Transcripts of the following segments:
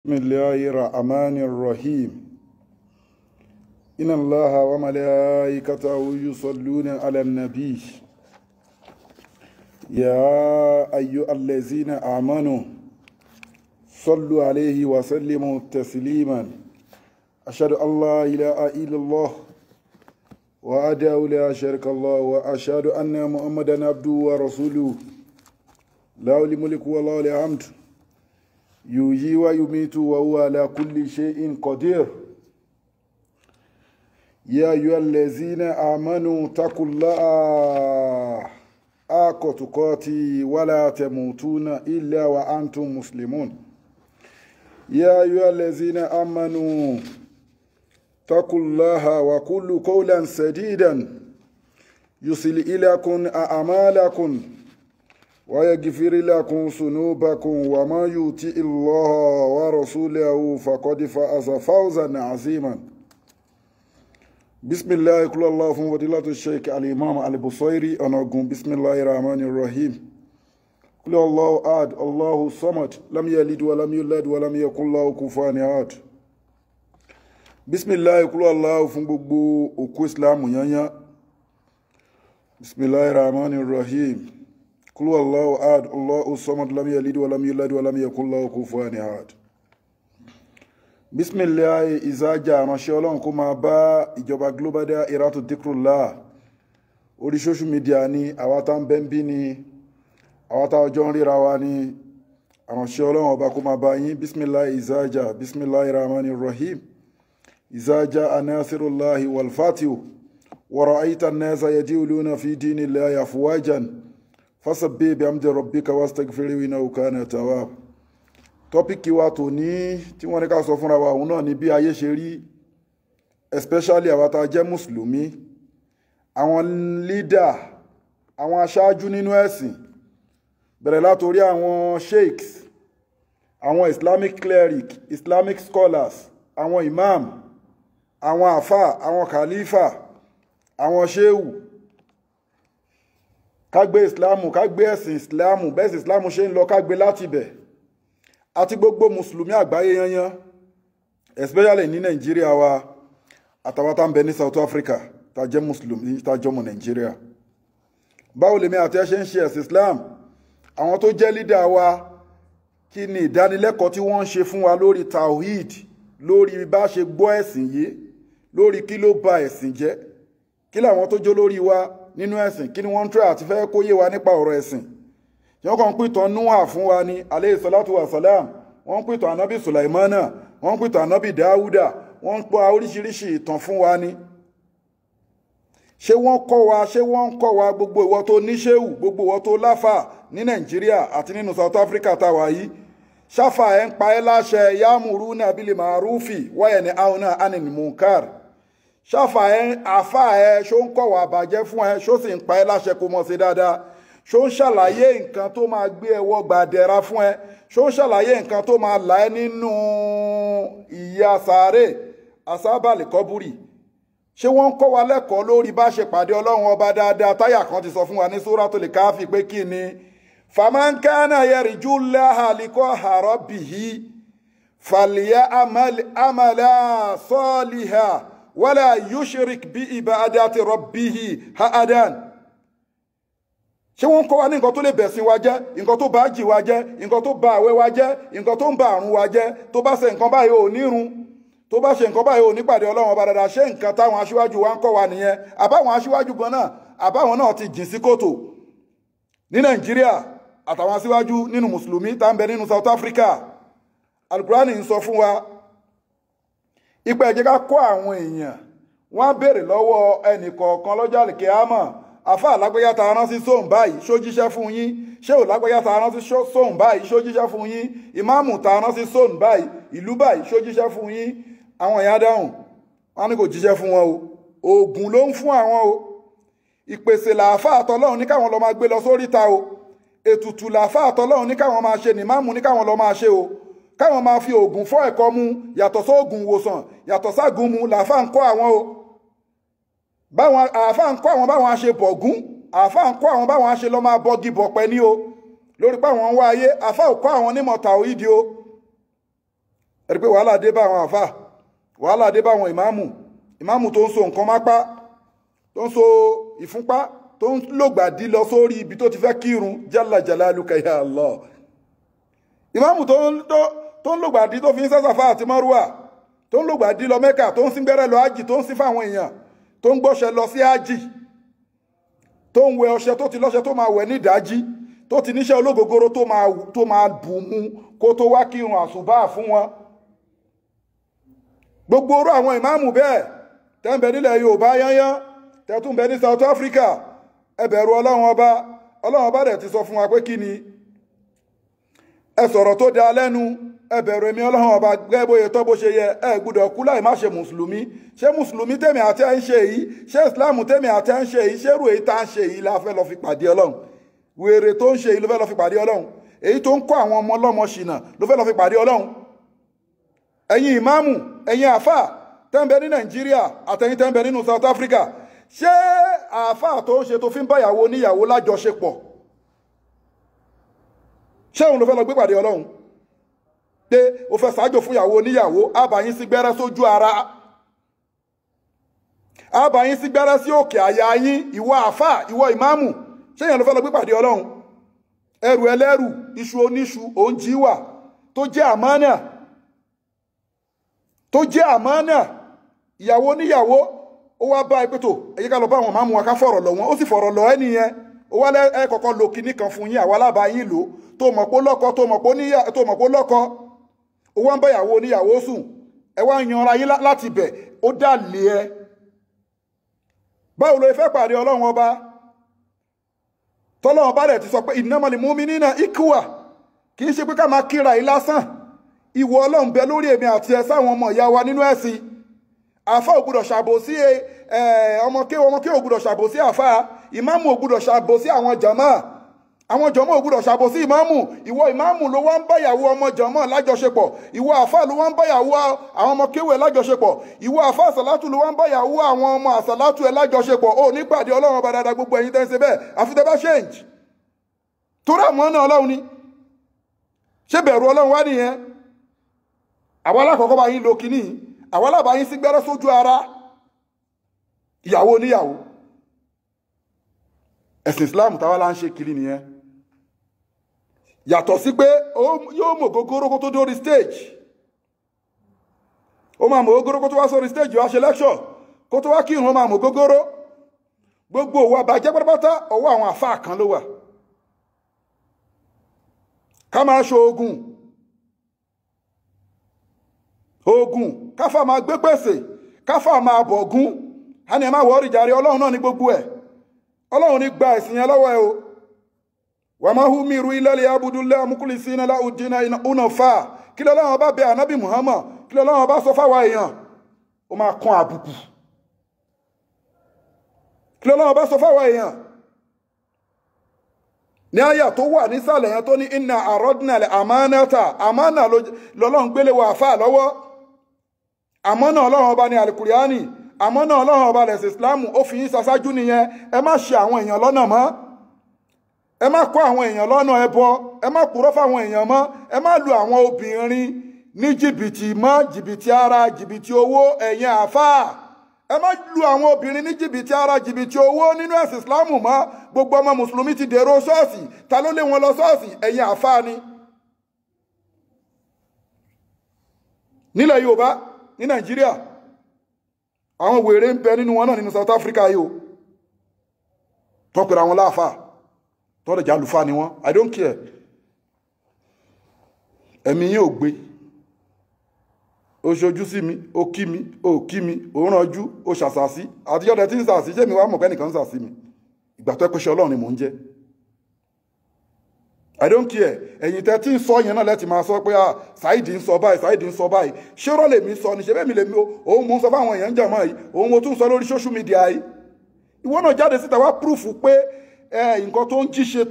بسم الله الرحمن الرحيم إن الله وملائكته يصلون على النبي يا أيها الذين آمنوا صلوا عليه وسلموا تسليما أشهد أن لا إله إلا الله وحده لا شريك له وأشهد أن محمدا عبده ورسوله له الملك وله الحمد يحيي ويميت وهو على كل شيء قدير يا أيها الذين آمنوا اتقوا الله حق تقاته ولا تموتون إلا وأنتم مسلمون يا أيها الذين آمنوا اتقوا الله وقولوا قولا سديدا يصلح لكم أعمالكم ويغفر لكم ذنوبكم وما يطع الله ورسوله فقد فاز فوزا عظيما بسم الله يقول الله فضيلة الشيخ الإمام البصيري أنغم بسم الله الرحمن الرحيم قل الله أحد الله الصمد لم يلد ولم يولد ولم يكن له كفوا أحد بسم الله يقول الله فغبو اوكو اسلام يانيا بسم الله الرحمن الرحيم قل الله أحد الله الصمد لم يلد ولم يولد ولم يكن له كفوا أحد بسم الله إذا جاء ránṣẹ́ Ọlọ́run kó máa bá ìjọba Global Dahiratu Dhikrlahi orí social media ni àwa tá ń bẹ ńbí ni àwa tá ọjọ́ ń ríra wa ni ránṣẹ́ Ọlọ́run ọba kó máa bá yín bismillah إذا جاء بسم الله الرحمن الرحيم إذا جاء ناصر الله والفتح ورأيت الناس يدخلون في دين الله أفواجا fasabbih bihamdi rabbika wastaghfirhu innahu kana tawwab. Tọ́pìkì wa tòní tí wọ́n ní ká sọ fúnra wa òun náà ni bí ayé ṣe rí, especially àwa tá jẹ́ mùsùlùmí, àwọn leader, àwọn aṣáájú nínú ẹ̀sìn, bẹ̀rẹ̀ látorí àwọn sheikhs, àwọn islamic cleric, islamic scholars, àwọn imam, àwọn àfà, àwọn khalifa, àwọn shehu, kágbé islamu, kágbé ẹ̀sìn islamu, bẹ́ẹ̀ sì islamu ṣe ń lọ kágbé láti bẹ̀, àti gbogbo mùsùlùmí àgbáyé yanyan, especially ní Nàìjíríà wa àtàwọn tá ń bẹ ní South Africa tá jẹ́ mùsùlùmí tá jọmọ Nàìjíríà. Báwo lèmi àti ẹ ṣe ń ṣe ẹ̀sìn Islam, àwọn tó jẹ́ leader wa kí ni ìdánilẹ́kọ̀ọ́ tí wọ́n ń ṣe fún wa lórí tawhid, lórí bá ṣe gbọ́ ẹ̀sìn yìí, lórí kí ló ba ẹ̀sìn jẹ́, kí làwọn tó jó lórí wa nínú ẹ̀sìn, kí ni wọ́n ń try àti fẹ́ kó yé wa nípa ọ̀rọ̀ ẹ̀sìn. Wọ́n kàn ń pìtàn Núhà fún wa ní alayhi salatu wa salam, wọ́n ń pìtàn anábì Sulaimana, wọ́n ń pìtàn anábì Dáúdà, wọ́n ń pa oríṣiríṣi ìtàn fún wa ní. Ṣé wọ́n kọ́ wa gbogbo ìwọ tó níṣẹ́wù, gbogbo ìwọ tó láfà ní Nàìjíríà àti nínú South Africa táwa yìí, ṣáfà ẹ̀ ń pa ẹ́ láṣẹ ya'muruna bil ma'rufi wa yanhauna 'anil munkar. Ṣáfà ẹ̀ àfà ẹ̀ ṣó ń kọ̀ wá bàjẹ́ fún ẹ, ṣó sì ń pa ẹ́ láṣẹ kó mọ̀ sí dáadáa, ṣó ń ṣàlàyé nǹkan tó máa gbé ẹwọ́ gbàdẹ̀ra fún ẹ, ṣó ń ṣàlàyé nǹkan tó máa là ẹ́ nínú ìyà sàárè asábàlì kọ́búrì. Ṣé wọ́n ń kọ́ wa lẹ́kọ̀ọ́ lórí bá ṣe pàdé Ọlọ́run ọba dáadáa? Táyà kan ti sọ fún wa ní Suratul Kahfi pé kí ni faman kana yarjullaha liqa'a rabbihi falya'mal amalan salihan wala yushrik bi ibadati rabbihi ahadan. Ṣé wọ́n kọ́ wa ní nǹkan tó lè bẹ̀sìn wa jẹ́, nǹkan tó bá jì wa jẹ́, nǹkan tó bá àwẹ̀ wa jẹ́, nǹkan tó ń bá àrùn wa jẹ́, tó bá ṣe nǹkan báyìí ò nírun, tó bá ṣe nǹkan báyìí ò ní pàdé Ọlọ́run ọba dáadáa? Ṣé nǹkan táwọn aṣíwájú wa ń kọ́ wa nìyẹn? Àbáwọn aṣíwájú gan náà, àbáwọn náà ti jìn sí kòtò ní Nàìjíríà àtàwọn aṣíwájú nínú mùsùlùmí tá ń bẹ nínú South Africa. Al-Qur'ani ń sọ fún wa ipa ẹ jẹ́ ká kọ́ àwọn èèyàn, wọ́n á béèrè lọ́wọ́ ẹnì kọ̀ọ̀kan lọ́jọ́ àlìkíyámà, àfà lágbájá tá rán sí sóhùn báyìí ṣó jíṣẹ́ fún yín, ṣé ò lágbájá tá rán sí sóhùn báyìí ṣó jíṣẹ́ fún yín, ìmáàmù tá rán sí sóhùn báyìí ìlú báyìí ṣó jíṣẹ́ fún yín. Àwọn èèyàn dáhùn, wọ́n ní kò jíṣẹ́ fún wọn o, oògùn ló ń fún àwọn o, ìpèsè làáfà àtọlọ́run ní káwọn lọ máa gbé lọ sóríta o, ètùtù làáfà àtọlọ́run ní káwọn máa ṣe, ní ìmáàmù ní káwọn lọ máa ṣe o, káwọn máa fi oògùn fọ́ ẹ̀kọ́ mu yàtọ̀ sóògùn ìwòsàn, yàtọ̀ ságùn mu làáfà ń kọ́ àwọn o. Báwọn àáfà ń kọ́ àwọn báwọn á ṣe bọ̀gún, àáfà ń kọ́ àwọn báwọn á ṣe lọ máa bọ́gi bọ̀pẹ́ ní o, lórí pé àwọn ń wá ayé. Àáfà ò kọ́ àwọn nímọ̀ tàwídì o, ẹ̀rí pé wàhálà dé bá àwọn àfà wàhálà dé bá àwọn ìmáàmù tó ń so nǹkan mápá tó ń so ìfúnpá tó ń lògbàdí lọ sórí ibi tó ti fẹ́ kírun jalla jalaluka ya Allah ìmáàmù tó ń lògbàdí tó fi ń sẹ́sàfà àti márùwà tó ń lògbàdí lọ Mẹ́kà tó ń sín gbẹ́rẹ́ lọ ájì tó ń sín fáwọn èèyàn tó ń gbọ́ṣẹ lọ sí ájì tó ń wẹ ọṣẹ tó ti lọ́ṣẹ tó máa wẹ̀ ní ìdájí tó ti níṣẹ́ ológogoro tó máa bù mú kó tó wá kírun àsùbá fún wọn gbogbo orú àwọn ìmáàmù bẹ́ẹ̀ tẹ́ ń bẹ nílẹ̀ Yorùbá yányán tẹ́ tún bẹ ní South Africa ẹ bẹ̀rù Ọlọ́run ọba dẹ̀ ti sọ fún wa pé kí ni ẹ sọ̀rọ̀ tó dá lẹ́nu ẹ bẹ̀rù èmi Ọlọ́run ọba gẹ́gẹ́ bóyá tó bó ṣe yẹ ẹ gbọ́dọ̀ kú láì má ṣe mùsùlùmí ṣé mùsùlùmí tèmi àti ẹ ń ṣe yìí ṣé ìsìláàmù tèmi àti ẹ ń ṣe yìí ṣé rú èyí tá ń ṣe yìí la fẹ́ lọ fi pàdé Ọlọ́run wèrè tó ń ṣe yìí ló fẹ́ lọ fi pàdé Ọlọ́run èyí tó ń kọ́ àwọn ọmọ ọlọ́mọ ṣìnà ló fẹ́ lọ fi pàdé Ọlọ́run ẹ̀yin ìmáàmù ẹ̀yin àfà tẹ́ ń bẹ ní Nàìjíríà àtẹ̀yin tẹ́ ń bẹ nínú South Africa ṣé àfà tó ń ṣe tó fi ń báyàwó níyàwó lájọṣepọ̀ ṣé òun ló fẹ́ lọ gbé pàdé Ọlọ́run pé o fẹ́ ṣáájò fún ìyàwó oníyàwó àbáyín sí gbẹ́rẹ́ sójú ara àbáyín sí gbẹ́rẹ́ sí òkè àyà yín ìwọ àfà ìwọ ìmáàmù ṣé èèyàn ló fẹ́ lọ gbé pàdé Ọlọ́run ẹrù ẹlẹ́rù iṣu oníṣu òǹjíwà tó jẹ́ àmánà ìyàwó oníyàwó ó wá bá ìpètò ẹ̀yẹ́ ká lọ bá àwọn máàmù wa ká fọ̀rọ̀ lọ wọn ó sì fọ̀rọ̀ lọ ẹ́ nìyẹn ó wá ẹ kọ́kọ́ lo kinní kan fún yín àwa alábàáyín lò tó mọ̀ pé lọ́kọ tó mọ̀ pé lọ́kọ ó wá ń bá ìyàwó oníyàwó sùn ẹ wá ń yanra yín láti bẹ̀ ó dà lé ẹ báwo ló fẹ́ pàdé Ọlọ́run ọba tọ́lọ́run bá rẹ̀ ti sọ pé innamal mu'minina ikhwa kì í ṣe pé ká máa kíra yìí lásán ìwọ Ọlọ́run bẹ lórí èmi àti ẹ sáwọn ọmọ ìyá wa nínú ẹ̀sìn àfà ò gbọ́dọ̀ ṣàbòsí ọmọ ké ò gbọ́dọ̀ ṣàbòsí àfà ìmáàmù ò gbọ́dọ̀ ṣàbòsí àwọn jàmáà ò gbọ́dọ̀ ṣàbòsí ìmáàmù ìwọ ìmáàmù ló wá ń báyàwó ọmọ jàmáà lájọṣepọ̀ ìwọ àfà ló wá ń báyàwó àwọn ọmọ kéwé lájọṣepọ̀ ìwọ àfà àsàlátù ló wá ń báyàwó àwọn ọmọ àsàlátù ẹ lájọṣepọ̀ ò ní pàdé Ọlọ́run ọba dáadáa gbogbo ẹ̀yin tẹ́ ń ṣe bẹ́ẹ̀ àfi tẹ́ bá change torí àmọ́ náà Ọlọ́run ni ṣé bẹ̀rù Ọlọ́run wá nìyẹn àwọn alákọ̀ọ́kọ́ bá yín lo kìíní àwọn alábàá yín sí gbẹ́rẹ́ sójú ara ìyàwó oníyàwó ẹ̀sìn Islam táwa la ń ṣe kiri nìyẹn yàtọ̀ sí pé yóò mọ̀ gógóró kó tó dórí stage ó máa mọ̀ gógóró kó tó wá sórí stage wá ṣe lecture kó tó wá kírun ó máa mọ̀ gógóró gbogbo òwò àbàjẹ́ pátápátá ọwọ́ àwọn àfáà kan ló wà ká máa ṣe ogun káfà máa gbé pèsè káfà máa bọ̀gún a ní ẹ máa wọ́ọ̀rì jàre Ọlọ́run náà ní gbogbo ẹ̀ Ọlọ́run ní gba ẹ̀sìn yẹn lọ́wọ́ ẹ o wa ma umiru illa liyabudullaha mukhlisina lahu ddina hunafa kí lọ́lọ́run bá bẹ ànábì Muhammad kí lọ́lọ́run bá sọ fáwa èèyàn ó máa kan àbùkù kí lọ́lọ́run bá sọ fáwa èèyàn ní àyà tó wà nísàlẹ̀ yẹn tó ní inna aradna al-amanata àmánà lọ́lọ́run gbélé wa àfà lọ́wọ́ àmánà Ọlọ́run ọba ní Al-Qur'ani àmánà Ọlọ́run ọba lẹ̀sìn Islamu ó fi yín ṣaṣáájú nìyẹn ẹ má ṣì àwọn èèyàn lọ́nà mọ́ ẹ má kọ́ àwọn èèyàn lọ́nà ẹbọ ẹ má purọ́ fáwọn èèyàn mọ́ ẹ má lu àwọn obìnrin ní jìbìtì mọ́ jìbìtì ara jìbìtì owó ẹ̀yin àfáà ẹ má lu àwọn obìnrin ní jìbìtì ara jìbìtì owó nínú ẹ̀sìn Islamu mọ́ gbogbo ọmọ mùsùlùmí ti dèrò ṣọ́ọ̀ṣì ta ló lé wọn lọ ṣọ́ọ̀ṣì ẹ̀yin àfáà ni nílẹ̀ Yorùbá ní Nàìjíríà àwọn wèrè ń bẹ nínú wọn náà nínú South Africa yìí o tó pèrè àwọn láàfáà tó lè jálùfáà ni wọn I don't care ẹ̀mí yín ò gbé ó ṣojú sí mi ó kí mi ó kí mi ó rànjú ó ṣàṣàṣí àtijọ́ tẹ tí ń ṣàṣí ṣé mi wá mọ̀ kẹ́nìkan ń ṣàṣí mi ìgbà tó ẹ pé ṣe Ọlọ́run ni mò ń jẹ́ I don't care ẹ̀yin tẹ́ tí ń sọ yẹn náà lẹ́tì máa sọ pé Saidi ń sọ báyìí Saidi ń sọ báyìí ṣérọ́ lèmi sọ ní ṣe bẹ́ẹ̀ mi lèmi òun mò ń sọ fáwọn èèyàn ń jàmọ́ yìí òun mo tún sọ lórí social media yìí ìwọ náà jáde síta wá proof pé nǹkan tó ń jíṣe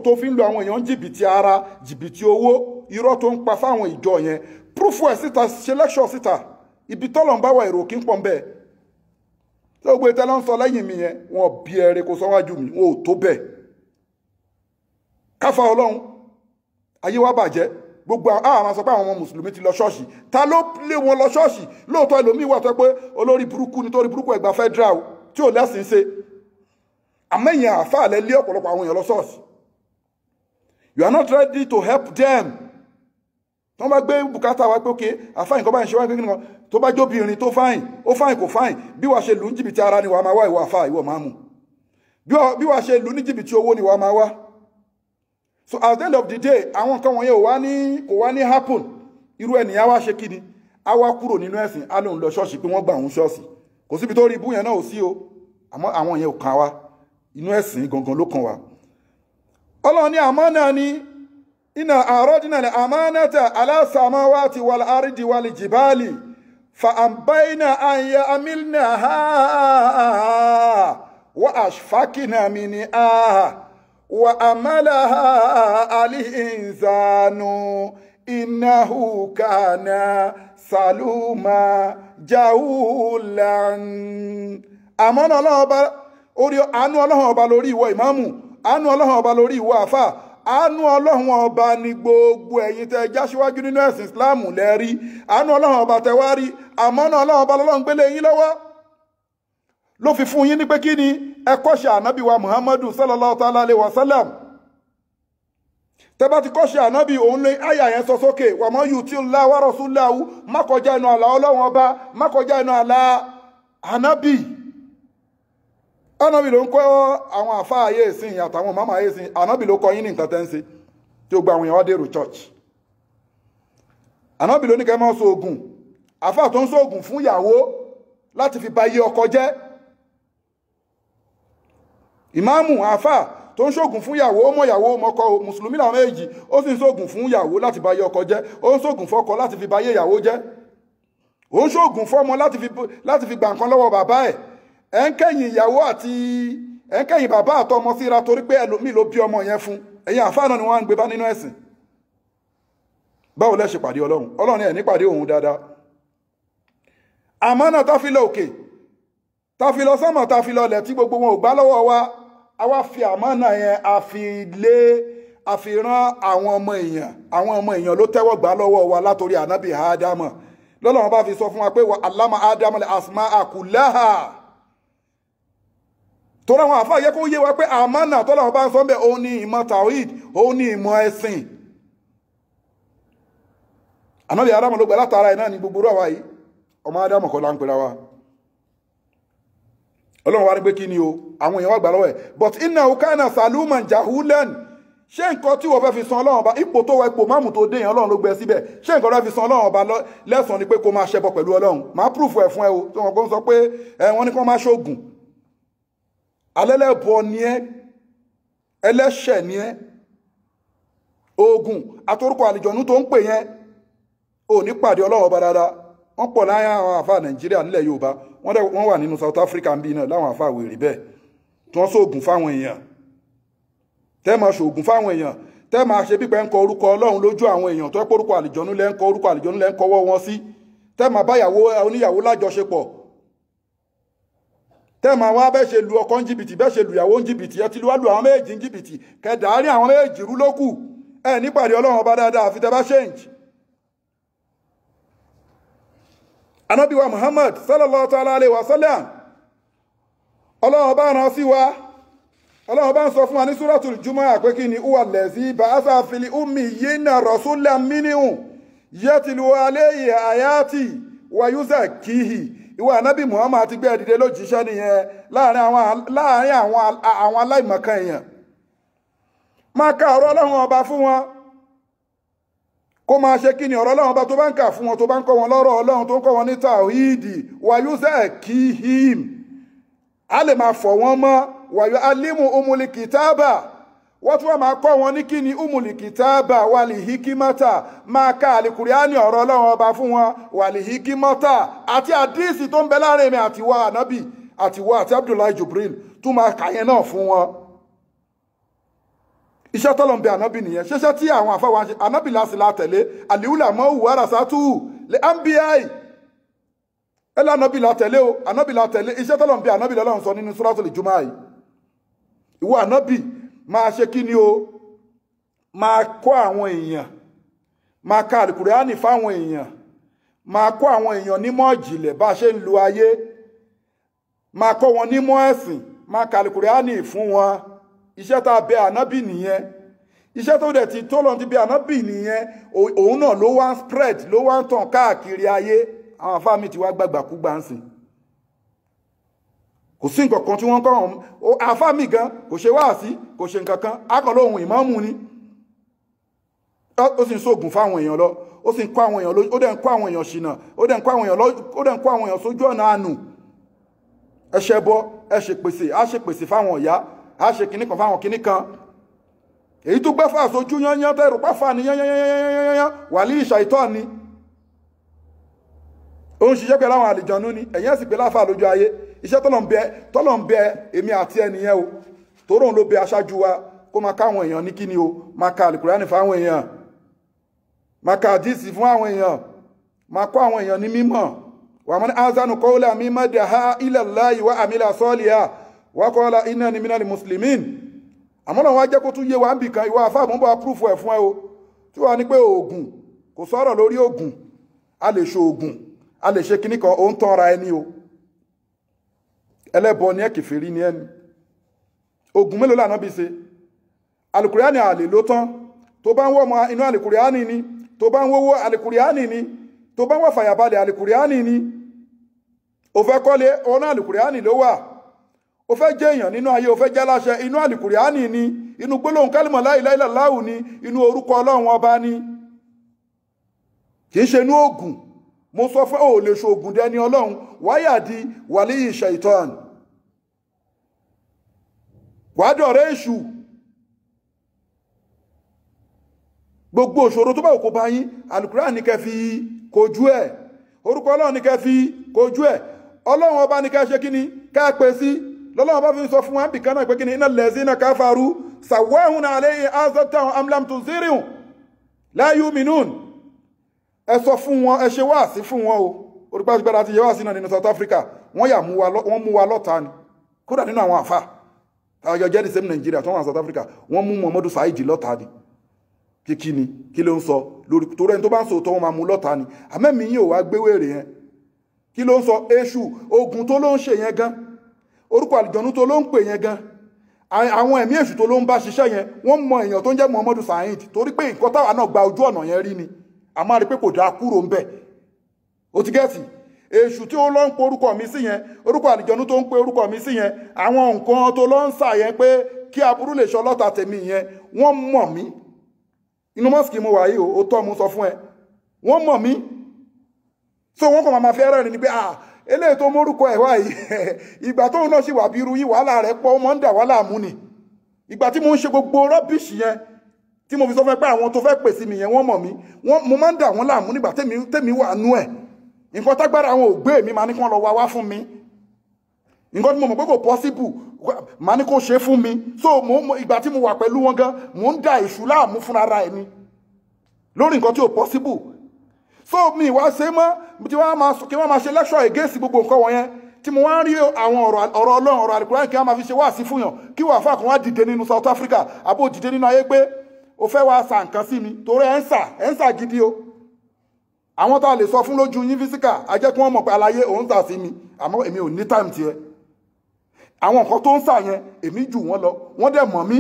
tó fi ń lo àwọn èèyàn jìbìtì ara jìbìtì owó irọ́ tó ń pa fáwọn ìjọ yẹn proof ẹ̀ síta ṣe lecture síta ibi tọ́lọ̀ ń bá wà èrò kí ń pọ̀ ń bẹ́ẹ̀ tí ó gbé tẹ́lẹ̀ ń sọ lẹ́yìn mi yẹn wọn bí ẹrẹ kó sọ́wájú mi wọn ò tó bẹ́ẹ̀ káfà Ọlọ́run ayé wa bàjẹ́ gbogbo àwọn máa sọ pé àwọn ọmọ mùsùlùmí ti lọ ṣọ́ọ̀ṣì ta ló lé wọn lọ ṣọ́ọ̀ṣì lóòótọ́ ẹlòmíì wà tó pé olórí burúkú nítorí burúkú ẹgbà federal tí ò lẹ́sìn ṣe àmẹ́yìn àfáà lẹ lé ọ̀pọ̀lọpọ̀ àwọn èèyàn lọ ṣọ́ọ̀ṣì. You are not ready to help them. Tó bá gbé bùkátà wá pé okay àfáà nǹkan bá ń ṣe wá pé kíni kan tó bá jóbìnrin tó fáìn ó fáìn kò fáìn bí wàá ṣe lù ní jìbìtì ara ni wàá máa wá ìwọ àfáà ìwọ máa mú bí wàá ṣe lù ní jìbìtì owó ni wàá máa wá. So at the end of the day àwọn nǹkan wọ̀nyẹn kò wá ní happen irú ènìyàn wá ṣe kíni á wá kúrò nínú ẹ̀sìn á lóun lọ ṣọ́ọ̀ṣì pé wọ́n gbà òun ṣọ́ọ̀ṣì kò síbi tó rí ibú yẹn náà ò sí o àmọ́ àwọn yẹn ò kàn wá inú ẹ̀sìn gangan ló kàn wá. Ọlọ́run ní àmọ́ náà ni inna aradna al-amanata ala samawati wal ardi wal jibali fa ambayna an ya'milnaha wa ashfaqna minha wa amalaha al-insanu innahu kana saluma jahulan. Àmọ́ Ọlọ́run ọba orí àánú Ọlọ́run ọba lórí ìwọ ìmáàmù àánú Ọlọ́run ọba lórí ìwọ àfáà àánú Ọlọ́run ọba ni gbogbo ẹ̀yin tẹ́ já síwájú nínú ẹ̀sìn Islam lẹ́rí àánú Ọlọ́run ọba tẹ́ wá rí àmọ́ náà Ọlọ́run ọba lọ́lọ́run gbélé yín lọ́wọ́ ló fi fún yín ní pé kí ni ẹ kọ́ṣe ànábì wa Muhammadu sallallahu ta'ala alayhi wa sallam tẹ́ bá ti kọ́ṣe ànábì òun lé àyà yẹn sọ sókè wa man yuti'illah wa rasulahu má kọjá inú àlà Ọlọ́run ọba má kọjá inú àlà ànábì. Ànábì ló ń kọ́ àwọn àfáà ayé ìsìn àtàwọn màmá ayé ìsìn ànábì ló kọ́ yín ní nǹkan tẹ́ ń ṣe tí ó gba àwọn èèyàn wá dèrò church. Ànábì ló ní kẹ́ máa so oògùn àfáà tó ń so oògùn fún ìyàwó láti fi ba iye ọkọ jẹ́ ìmáàmù àfáà tó ń ṣoògùn fún ìyàwó ó mọ ìyàwó ó mọkọ mùsùlùmí làwọn méjì ó sì ń ṣoògùn fún ìyàwó láti ba iye ọkọ jẹ́ ó ń ṣoògùn fọ́kọ láti fi ba iye ìyàwó jẹ́ ó ń ṣoògùn fọ́mọ láti fi gbà nǹkan lọ́wọ́ bàbá ẹ̀ ẹ̀ ń kẹ́yìn ìyàwó àti ẹ̀ ń kẹ́yìn bàbá àtọmọ síra torí pé ẹlòmíì ló bí ọmọ yẹn fún ẹ̀yin àfáà náà ni wọ́n á ń gbé bá nínú ẹ̀sìn. Báwo lẹ ṣe pàdé Ọlọ́run ẹ̀ ní pàdé òun dáadáa. Àmọ́ náà tá fi lọ òkè tá fi lọ sánmọ̀ tá fi lọ lẹ̀ tí gbogbo wọn ò gbà lọ́wọ́ wa a wá fi àmọ́ náà yẹn a fi rán àwọn ọmọ èèyàn ló tẹ́wọ́ gbà lọ́wọ́ wa látòrí ànábì Ádámọ̀ lọ́lọ́run bá fi sọ fún wa pé wa allama Ádámọ̀ al-asma'a kullaha. Tọ́lá àwọn àfáà yẹ kó yé wa pé àmánà tọ́lá bá ń sọ bẹ́ẹ̀ òun ni ìmọ̀ tawhid òun ni ìmọ̀ ẹ̀sìn. Ànábì Ádámọ̀ ló gbà látara ẹ̀ náà ni gbogbo àwa yìí ọmọ Ádámọ̀ kọ́ la ń pera wa. Ọlọ́run wá ní pé kí ni o àwọn èèyàn wá gbà lọ́wọ́ ẹ̀ but innahu kana saluman jahulan ṣé nǹkan tí wọ́n fẹ́ fi san Ọlọ́run ọba ipò tó wọ ipò máàmù tó dé yẹn Ọlọ́run ló gbé síbẹ̀ ṣé nǹkan tó fẹ́ fi san Ọlọ́run ọba lẹ́sàn-án ni pé kó máa ṣẹbọ pẹ̀lú Ọlọ́run máa proof ẹ̀ fún ẹ o tí wọ́n kọ́ ń sọ pé wọ́n ní kó máa ṣoògùn alẹ́lẹ́bọ ni ẹ́ ẹlẹ́ṣẹ̀ ni ẹ́ oògùn àtorúkọ àlìjọ̀nú tó ń pè yẹn ò ní pàdé Ọlọ́run ọba dáadáa wọ́n pọ̀ láyé àwọn àfáà Nàìjíríà nílẹ̀ Yorùbá wọ́n wà nínú South Africa ń bí náà láwọn àfáà wèrè bẹ́ẹ̀ tí wọ́n sóògùn fáwọn èèyàn tẹ́ máa ṣoògùn fáwọn èèyàn tẹ́ máa ṣe pípẹ́ ń kọ orúkọ Ọlọ́run lójú àwọn èèyàn tó ẹ́ pórúkọ àlìjọ̀nú lẹ́ ń kọ orúkọ àlìjọ̀nú lẹ́ ń kọwọ́ wọn sí tẹ́ máa báyàwó oníyàwó lájọṣepọ̀ tẹ́ẹ̀mà wá bẹ́ẹ̀ ṣe lu ọkọ ń jìbìtì bẹ́ẹ̀ ṣe lu ìyàwó ń jìbìtì ẹ ti lu wá lu àwọn méjì ń jìbìtì kẹdàárín àwọn méjì rú lókù ẹ nípàdé Ọlọ́run ọba dáadáa àfi tẹ́ bá change. Ànábì wa Muhammad sallallahu ta'ala alayhi wa sallam Ọlọ́run ọba rán sí wa Ọlọ́run ọba ń sọ fún wa ní suratul Jumu'ah pé kí ni huwa allazi ba'atha fil ummiyyina rasulan minhum yatlu alayhi ayati wa yuzakkihi ìwọ ànábì Muhammad ti gbé ẹ̀dìdẹ lójíṣẹ́ nìyẹn láàrin àwọn aláìmọ̀kan èèyàn máa ka ọ̀rọ̀ Ọlọ́run ọba fún wọn kó máa ṣe kí ni ọ̀rọ̀ Ọlọ́run ọba tó bá ń kà fún wọn tó bá ń kọ́ wọn lọ́rọ̀ Ọlọ́run tó ń kọ́ wọn ní tàwíìdì wàyúzẹ̀ kíhìm a lè máa fọ̀ wọ́n mọ́ wàyú alímù umuli kìtàbà wọ́n tún wà máa kọ́ wọn ní kí ni umuli kìtàbà wàlì hikimata máa ka àlìkùránì ọ̀rọ̀ Ọlọ́run ọba fún wọn wàlì hikimata àti àdíìsì tó ń bẹ láàrin mi àtiwọ́ ànábì àtiwọ́ àti Abdullahi Jibril tún máa kà yẹn náà fún wọn. Iṣẹ́ tọ́lọ̀ ń bẹ ànábì nìyẹn ṣẹṣẹ́ tí àwọn àfáwọn ṣe ànábì láti la tẹ̀lé àlìúlà mọ́ òwú àràsátú lè ámbíáì ẹlẹ́ ànábì la tẹ̀lé o ànábì la tẹ̀lé iṣẹ́ tọ́lọ̀ ń bẹ ànábì lọ́lọ́run sọ nínú Suratul Jumu'ah yìí ìwọ ànábì máa ṣe kí ni o máa kọ́ àwọn èèyàn máa ka àlùkùránì fáwọn èèyàn, máa kọ́ àwọn èèyàn nímọ̀ ìjìnlẹ̀ bá ṣe ń lo ayé, máa kọ́ wọn nímọ̀ ẹ̀sìn, máa ka àlùkùránì fún wọn. Iṣẹ́ tá a bẹ ànábì nìyẹn. Iṣẹ́ tó dẹ̀ ti tó lọ́n ti bẹ ànábì nìyẹn. Òun náà ló wá ń spread, ló wá ń tàn káàkiri ayé. Àwọn àfáà mi ti wá gbàgbàkúgbà ń sìn. Kò sí nǹkan kan tí wọ́n kọ́ wọn. Àfáà mi gan kò ṣe wáàsí, kò ṣe nǹkan kan, akọ̀lọ́ ohun ìmáàmù ni. Ó sì ń sóògùn fáwọn èèyàn lọ, ó sì ń kọ́ àwọn èèyàn, ó dẹ̀ ń kọ́ àwọn èèyàn ṣìnà, ó dẹ̀ ń kọ́ àwọn èèyàn sójú ọ̀nà àánú. Ẹ ṣẹbọ, ẹ ṣe pèsè, á ṣe pèsè fáwọn ìyá, á ṣe kinní kan fáwọn kinní kan. Èyí tó gbẹ́fà sójú yányán tẹ́rù pàfà ní yányányányányán wàlí ìṣàìtọ́ ni. Ó ń ṣiṣẹ́ pẹ̀lú àwọn àlìjànú ni, ẹ̀yẹ́ sì pé láfà lójú ayé. Iṣẹ́ tọ́lọ̀ ń bẹ èmi àti ẹnìyẹn o. Tóró ló bẹ aṣáájú wa kó máa káwọn èèyàn ní kíni o, máa ka àlùkùránì fáwọn èèyàn, máa ka àdísì fún àwọn èèyàn, máa kọ́ àwọn èèyàn ní mímọ̀. Wa man ahsanu qawlan mimman daha ila Allahi wa amila salihan wa qala innani minal muslimin. Àmọ́ náà wá jẹ́ kó tún yé wa ń bì kan, ìwọ àfáà mú bá proof ẹ̀ fún ẹ o. Tí wọ́n ní pé oògùn kò sọ̀rọ̀ lórí oògùn, a lè ṣe oògùn, a lè ṣe kíní kan, ó ń tọ́ra ẹni o. Ẹlẹ́bọ ni ẹ, kèfèrí ni ẹni. Oògùn mélòó lànà bí ṣe? Àlùkùránì àlè ló tán. Tó bá ń wọ́ ọmọ inú àlùkùránì ni, tó bá ń wọ́wọ́ àlùkùránì ni, tó bá ń wọ́ fàyàbalẹ̀ àlùkùránì ni. Ó fẹ́ kọ́lé, ọ̀nà àlùkùránì ló wà. Ó fẹ́ jẹ́ èèyàn nínú ayé, ó fẹ́ jẹ́ láṣẹ, inú àlùkùránì ni, inú gbólóhùn kálímà la ilaha illallah ni, inú orúkọ Ọlọ́run ọba ni. Kì í ṣe inú oògùn. Mo sọ fún ò lè ṣe oògùn dẹni Ọlọ́run, wáyà di wàlí ṣàìtán. Wàádọ̀ rẹ̀ èṣù. Gbogbo òṣòro tó bá òkú bá yín, àlùkùránì ní kẹ́ fi kojú ẹ̀. Orúkọ Ọlọ́run ní kẹ́ fi kojú ẹ̀. Ọlọ́run ọba ní kẹ́ ṣe kíni, kẹ́ pè sí. Lọ́lọ́run bá fi sọ fún wa bí kan náà pé kíni innal lazina kafaru sawwa'un alayhim anzartahum am lam tunzirhum la yu'minun. Ẹ sọ fún wọn, ẹ ṣe wáàsí fún wọn o. Orúkọ gbára ti yẹ wáàsí náà nínú South Africa. Wọ́n mú wa lọ́ta ni. Kódà nínú àwọn àfà. Àjọ jẹ́ the same Nigeria tó wà South Africa. Wọ́n mú Muhammadu Saidi lọ́ta ni. Kíkíni, kí ló ń sọ lórí torí ẹni tó bá ń sọ tó wọn máa mú lọ́ta ni. Àmẹ́mí yìí ò wá gbéwèrè yẹn. Kí ló ń sọ? Èṣù, ogun tó ló ń ṣe yẹn gan. Orúkọ àlìjọ̀nú tó ló ń pè yẹn gan. Àwọn ẹ̀mí èṣù tó ló ń bá ṣiṣẹ́ yẹn, wọ́n mọ èèyàn tó ń jẹ́ Muhammadu Saidi torí pé nǹkan táwa náà gba ojú ọ̀nà yẹn rí ni. A máa rí pé kò dáa kúrò ń bẹ̀. Ó ti gẹ́ẹ̀tì. Èṣù tí ó lọ ń pe orúkọ mi sí yẹn, orúkọ àlìjọ̀nú tó ń pe orúkọ mi sí yẹn, àwọn nǹkan tó lọ ń sà yẹn pé kí aburú lè ṣe ọlọ́ta tèmi yẹn, wọ́n mọ̀ mí. Inú mọ́sìkì mo wà yìí ó tọ́ mu sọ fún ẹ. Wọ́n mọ̀ mí. So wọ́n kàn máa fi ẹ̀rọ ni pé eléyìí tó mórúkọ ẹ̀ wá yìí ìgbà tóun náà sì wà bí irú yìí wàhálà rẹ̀ pọ̀ mọ́ ń dà wàhálà mú ni. Ìgbà tí mo ń ṣe gbogbo rọ́bìṣì yẹn tí mo fi sọ fẹ́ pé àwọn tó fẹ́ pè sí mi yẹn wọ́n mọ̀ mí, mo máa ń dà wọ́n láàmú nígbà tèmi wà nú ẹ̀. Nǹkan tágbára àwọn ògbé mi máa ní kí wọ́n lọ wá fún mi. Nǹkan tí mo mọ̀ pé kò possible máa ní kó ṣe fún mi. So ìgbà tí mo wà pẹ̀lú wọn gan mo ń da èṣù láàmú fúnra ara ẹ̀ ni lórí nǹkan tí ò possible. So mi wá ṣe mọ́ tí wọ́n máa ṣe lecture against gbogbo nǹkan wọ̀nyẹn tí mo wá ń rí àwọn ọ̀rọ̀ Ọlọ́run ọ̀rọ̀ àlùkùránì kí wọ́n máa fi ṣe wáàsí fún yàn kí wọ́n àfáà kan wá dìde nínú South Africa àbó dìde nínú ayé pé o fẹ́ wá sa nǹkan sí mi torí ẹ̀ ń sà gidi o. Àwọn tá a lè sọ fún lójú yín físíkà a jẹ́ kí wọ́n mọ̀ pé aláyé òun sà sí mi àmọ́ èmi ò ní time tiẹ̀. Àwọn nǹkan tó ń sà yẹn èmi jù wọ́n lọ wọ́n dẹ̀ mọ̀ mí.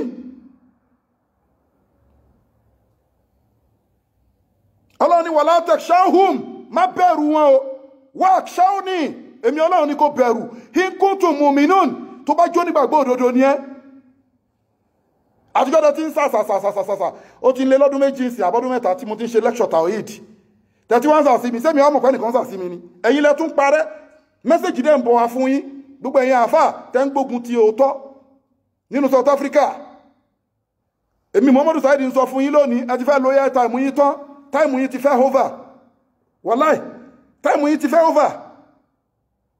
Ọlọ́run ní wala takshawhum má bẹ̀rù wọn o wakhshawni èmi Ọlọ́run ní kó bẹ̀rù in kuntum mu'minun tó bá jó nígbàgbọ́ òdodo ni ẹ́. Àtijọ́ tí ń sàsàsàsàsàsà ó ti ń lé lọ́dún méjì sí àbọ́dún mẹ́ta tí mo ti ń ṣe lecture tawhid tẹ́tí wọ́n ń sàsí mi sẹ́mi ọmọ pẹ́nìkan sàsí mi ni ẹ̀yin lẹ tún parẹ́ mẹ́sẹ̀jì dẹ̀ ń bọ̀ wá fún yín gbogbo ẹ̀yin àfà tẹ́ ń gbógun ti òótọ́ nínú South Africa. Èmi Muhammadu Saidi ń sọ fún yín lónìí ẹ ti fẹ́ lo air time yín tán time yín ti fẹ́ over wàláì time yín ti fẹ́ over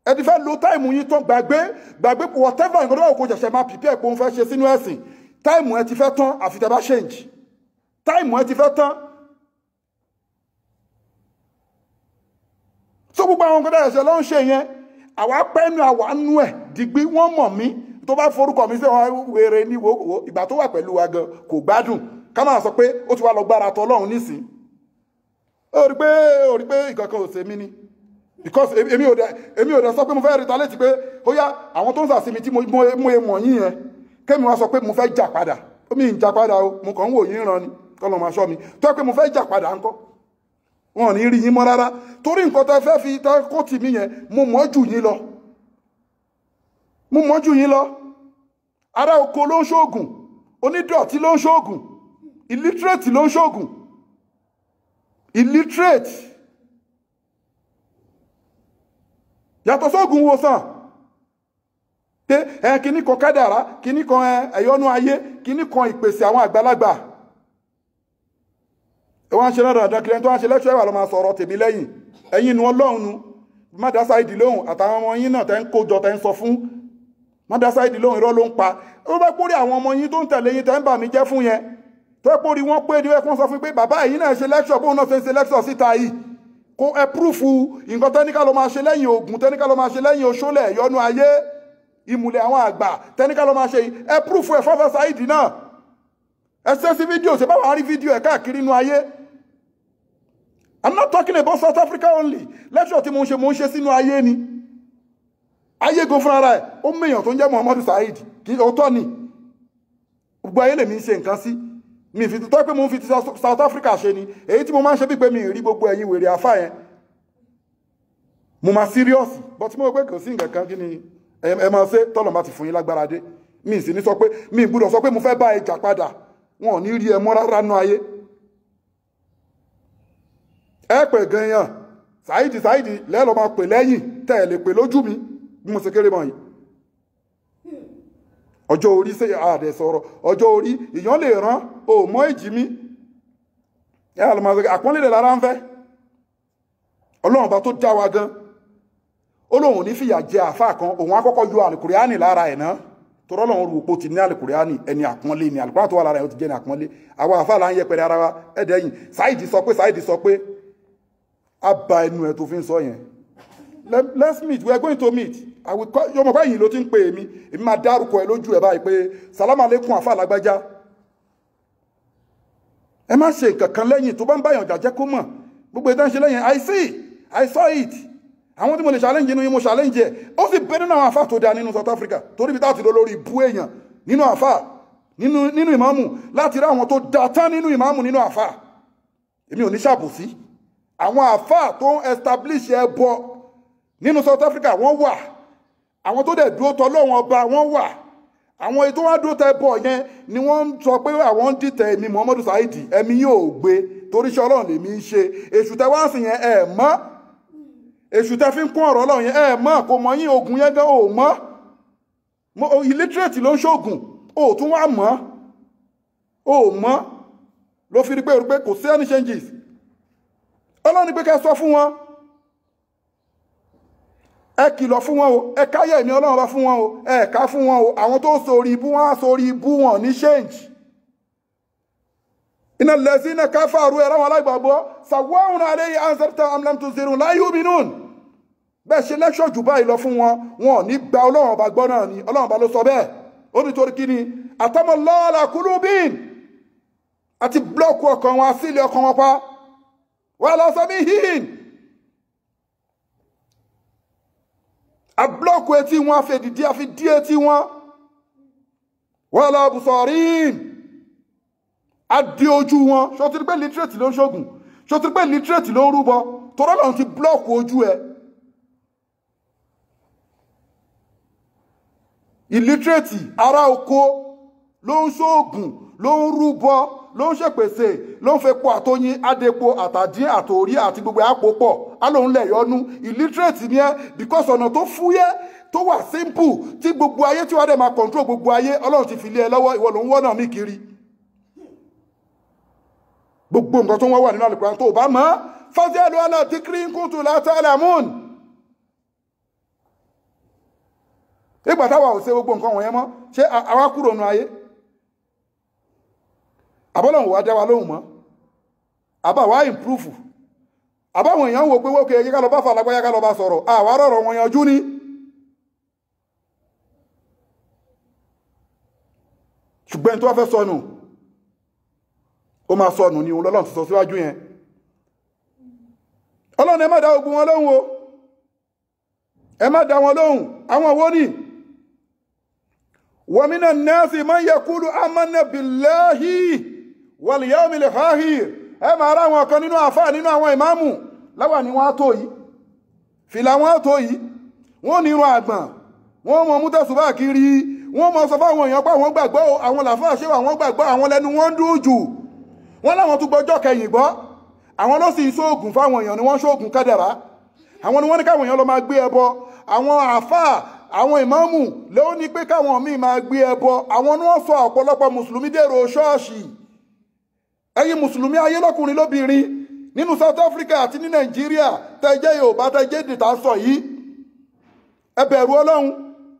ẹ ti fẹ́ lo time yín tán gbàgbé whatever nǹkan tó wà kó jẹ̀ṣẹ̀ máa prepare pé òun fẹ́ ṣe sínú ẹ̀sìn time ẹ ti fẹ́ tán àfi tẹ́ bá change time ẹ ti fẹ́ tán. So gbogbo àwọn nǹkan tó ẹ̀ṣẹ̀ ló ń ṣe yẹn àwa pẹ́nu àwa nú ẹ̀ dìgbì wọ́n mọ̀ mí tó bá forúkọ mi sí wọn wèrè ní wo ìgbà tó wà pẹ̀lú wa gan kò gbádùn ká máa sọ pé ó ti wá lọ gbára tọ Ọlọ́run nísìn ó rí pé ìkankan ò ṣe mí ni because èmi ò dẹ̀ sọ pé mo fẹ́ retaliate pé ó yá àwọn tó ń sàsí mi tí mo mọ̀ yín yẹn kémi wá sọ pé mo fẹ́ jà padà mi ń jà padà o mo kàn ń wò yín ràn ni kọ́lọ́ máa ṣọ́ mi tó yẹ pé mo fẹ́ jà padà ńkọ́ wọn ò ní rí yín mọ́ rárá torí nǹkan tẹ́ fẹ́ fi tẹ́ kó tì mí yẹn mo mọ̀ jù yín lọ ará oko ló ń ṣoògùn onídọ̀tí ló ń ṣoògùn illiterate ló ń ṣoògùn illiterate yàtọ̀ sóògùn wòsàn pé kíní kan kádàrá kíní kan ẹ̀yọ́nú ayé kíní kan ìpèsè àwọn àgbàlagbà wọ́n ṣe náà dandan kílẹ̀ tó wọ́n ṣe lẹ́ṣọ́ ẹ̀wà lọ máa sọ̀rọ̀ tèmi lẹ́yìn ẹ̀yin inú ọlọ́run nu mádásá ìdí lóhùn àtàwọn ọmọ yín náà tẹ́ ń kójọ tẹ́ ń sọ fún mádásá ìdí lóhùn irọ́ ló ń pa ó bá pórí àwọn ọmọ yín tó ń tẹ̀lé yín tẹ́ ń bà mí jẹ́ fún yẹn tó ẹ́ pórí wọ́n pé ní ẹ̀kún sọ fún pé bàbá ẹ̀yin náà ṣe lẹ́ṣọ̀ bóun náà ṣe ń ṣe lẹ́ṣọ̀ síta yìí kó ẹ púrúfù nǹkan tẹ́níkà ló máa ṣe lẹ́yìn ogun tẹ́níkà ló máa ṣe lẹ́yìn oṣólẹ̀ ẹ̀yọ́nú ayé ìmùlẹ̀ àwọn àgbà tẹ́níkà ló máa ṣe ẹ púrúfù ẹ̀ fọ́fẹ́ sáìdì náà ẹ ṣe sí fídíò ṣe báwọn rí fídíò ẹ̀ káàkiri inú ayé. I'm not talking about South Africa only. Lecture tí mo ń ṣe sínú ayé ni. Ayé go fúnra rẹ̀, ó mèèyàn tó ń jẹ́ Muhammadu Saheed, kí ó tọ́ ni. Gbogbo ayé lèmi ń ṣe nǹkan sí. Mi fi tọ́ pé mo ń fi ti South Africa ṣe ni. Èyí tí mo máa ń ṣe bí pé mi rí gbogbo ẹ̀yin wèrè àfà yẹn. Mo máa serious, but mo pé kò sí nǹkan kan kí ni ẹ máa ṣe tọ́lọ̀ bá ti fún yín lágbára dé. Mi sì ní sọ pé mi gbọ́dọ̀ sọ pé mo fẹ́ bá ẹ jà padà. Wọn ò ní rí ẹ mọ́ rárá nú ayé. Ẹ pè gan-an Saheed lẹ́lọ́ máa pè lẹ́yìn tẹ́ lè pè lójú mi bí mo ṣe kéré mọ́ yìí ọjọ́ orí ṣe ààrẹ sọ̀rọ̀ ọjọ́ orí èèyàn lè rán o mọ́ èjì mi ẹ àlùmọ́sọ àpọ́nlélẹ̀ lára ń fẹ́ ọlọ́run bá tó dá wa gan ó lóun ní fìyà jẹ àfáà kan òun akọ́kọ́ yọ àlùkùránì lára ẹ̀ náà torọ́ lọ́run rú òpó ti ní àlùkùránì ẹni àpọ́nlé ni àlùkùránì tó wà lára ẹ̀ ó ti jẹ́ ní àpọ́nlé àwọn àfáà là ń yẹpẹrẹ ara wa ẹ̀dẹ́yìn Saheed sọ pé abba ẹnu ẹ̀ tó fi ń sọ yẹn let's meet we are going to meet I will call yọmọ báyìí ló ti ń pè èmi máa dárúkọ ẹ lójú ẹ báyìí pé salam aleikum àfà lágbájá ẹ má ṣe nǹkan kan lẹ́yìn tó bá ń báyàn jàjẹ́ kó mọ̀ gbogbo ìtàn ṣe lẹ́yìn I saw it àwọn tí mo lè challenge inú yín mo challenge ẹ ó sì bẹ nínú àwọn àfà tó dáa nínú South Africa torí bí táàtì lọ lórí ibú èèyàn nínú àfà nínú ìmáàmù láti rí àwọn tó dáa tán nínú ìmáàmù nínú àfà èmi ò ní ṣàbòsí àwọn àfáà tó ń establish ẹbọ nínú South Africa wọ́n wà àwọn tó dẹ̀ dúró tọ́ lọ́wọ́n ọba wọ́n wà àwọn ètò wọn dúró tẹ ẹbọ yẹn ni wọ́n ń sọ pé àwọn ń dìtẹ̀ èmi Muhammadu Saheed ẹ̀mí yóò gbé torí iṣẹ́ Ọlọ́run lèmi ń ṣe èṣù tẹ wá sí yẹn ẹ̀ mọ́ èṣù tẹ fi ń kún ọ̀rọ̀ Ọlọ́run yẹn ẹ̀ mọ́ kò mọ yín ogun yẹn gan ò mọ́ illiterate ló ń ṣoògùn ò tún wá mọ́ ló fi rí pé kò sí any changes Ọlọ́run ní pé kẹ́ sọ fún wọn ẹ kìlọ̀ fún wọn o ẹ káyẹ̀ ní Ọlọ́run bá fún wọn o ẹ ká fún wọn o àwọn tó sórí ibú wọn á sórí ibú wọn ní change iná lẹ́sí iná káfàrú ẹ̀rọ wọn aláìgbàgbọ́ sàwọ́hùn àlẹ́yìn ansarta amlam tuzirun la yu'minun bẹ́ẹ̀ ṣe lẹ́ṣọ̀ jù báyìí lọ fún wọn wọn ò ní gba Ọlọ́run bá gbọ́ náà ni Ọlọ́run bá ló sọ bẹ́ẹ̀ ó nítorí kí ni atamallahu ala qulubin àti blọ́ọ̀kù ọkàn wọn àsílẹ̀ ọkàn wọn pa wala samihin a blọ́ọ̀kù etí wọn àfẹ́dìdí àfidí etí wọn wala absarin a dí ojú wọn ṣó ti rí pé literate ló ń ṣògùn ṣó ti rí pé literate ló ń rúbọ torọ́ lọ́run ti blọ́ọ̀kù ojú ẹ illiterate ará oko ló ń ṣògùn ló ń rúbọ ló ń ṣèpèsè ló ń fepo àtóyin adépo àtàdín àtòrí àti gbogbo àpò pọ̀ alóhun lẹ̀ yọnu illiterate ni ẹ́ because ọ̀nà tó fúyẹ́ tó wà simple tí gbogbo ayé tí wàá dẹ̀ máa control gbogbo ayé Ọlọ́run ti fi lé ẹ lọ́wọ́ ìwọ ló ń wọ́nà mí kiri gbogbo nǹkan tó ń wà nínú Al-Qur'an tó bá mọ̀ fasalu ala dhikri in kuntum la ta'lamun ìgbà táwa ò ṣe gbogbo nǹkan wọ̀nyẹn mọ́ ṣé àwa kúrò nù ayé àbọ́lọ̀wọ̀ wá dáwà lóhùn mọ́ àbá wá improve àbáwọn èèyàn wò pé wókè ẹgbẹ́ ká lọ bá fàlágbáyá ká lọ bá sọ̀rọ̀ àwà rọ̀rọ̀ wọn yanjú ní ṣùgbọ́n tó wá fẹ́ sọnù ó máa sọnù ní Ọlọ́run ti sọ síwájú yẹn ọlọ́run ẹ má dá ogun wọn lóhùn o, ẹ má dá wọn lóhùn. àwọn wo ni wa minan nasi man yaqulu amanna billahi wal yawmil akhir. ẹ máa rá àwọn kan nínú àfáà nínú àwọn ìmáàmù láwà ní wọ́n á tó yìí, fìlà wọn á tó yìí, wọ́n ní irun àgbọ̀n, wọ́n mọ̀ mú tẹ̀sùbá kiri, wọ́n mọ̀ sọ fáwọn èèyàn pé àwọn gbàgbọ́, àwọn làfáà ṣe wà wọ́n gbàgbọ́, àwọn lẹ́nu wọn dùn jù, wọ́n láwọn tún gbọ́jọ́ kẹyìn gbọ́, àwọn ló sì ń ṣoògùn fáwọn èèyàn ni wọ́n ṣoògùn kádàrá, àwọn ni wọ́n ní káwọn èèyàn lọ máa gbé ẹbọ, àwọn àfáà àwọn ìmáàmù ló ní pé káwọn míì máa gbé ẹbọ, àwọn ni wọ́n sọ ọ̀pọ̀lọpọ̀ mùsùlùmí dèrò ṣọ́ọ̀ṣì. ẹ̀yin mùsùlùmí ayé lọ́kùnrin lóbìnrin nínú South Africa àti ní Nàìjíríà tẹ́jẹ́ Yorùbá tẹ́jẹ́ dìtà sọ yìí, ẹ bẹ̀rù Ọlọ́run,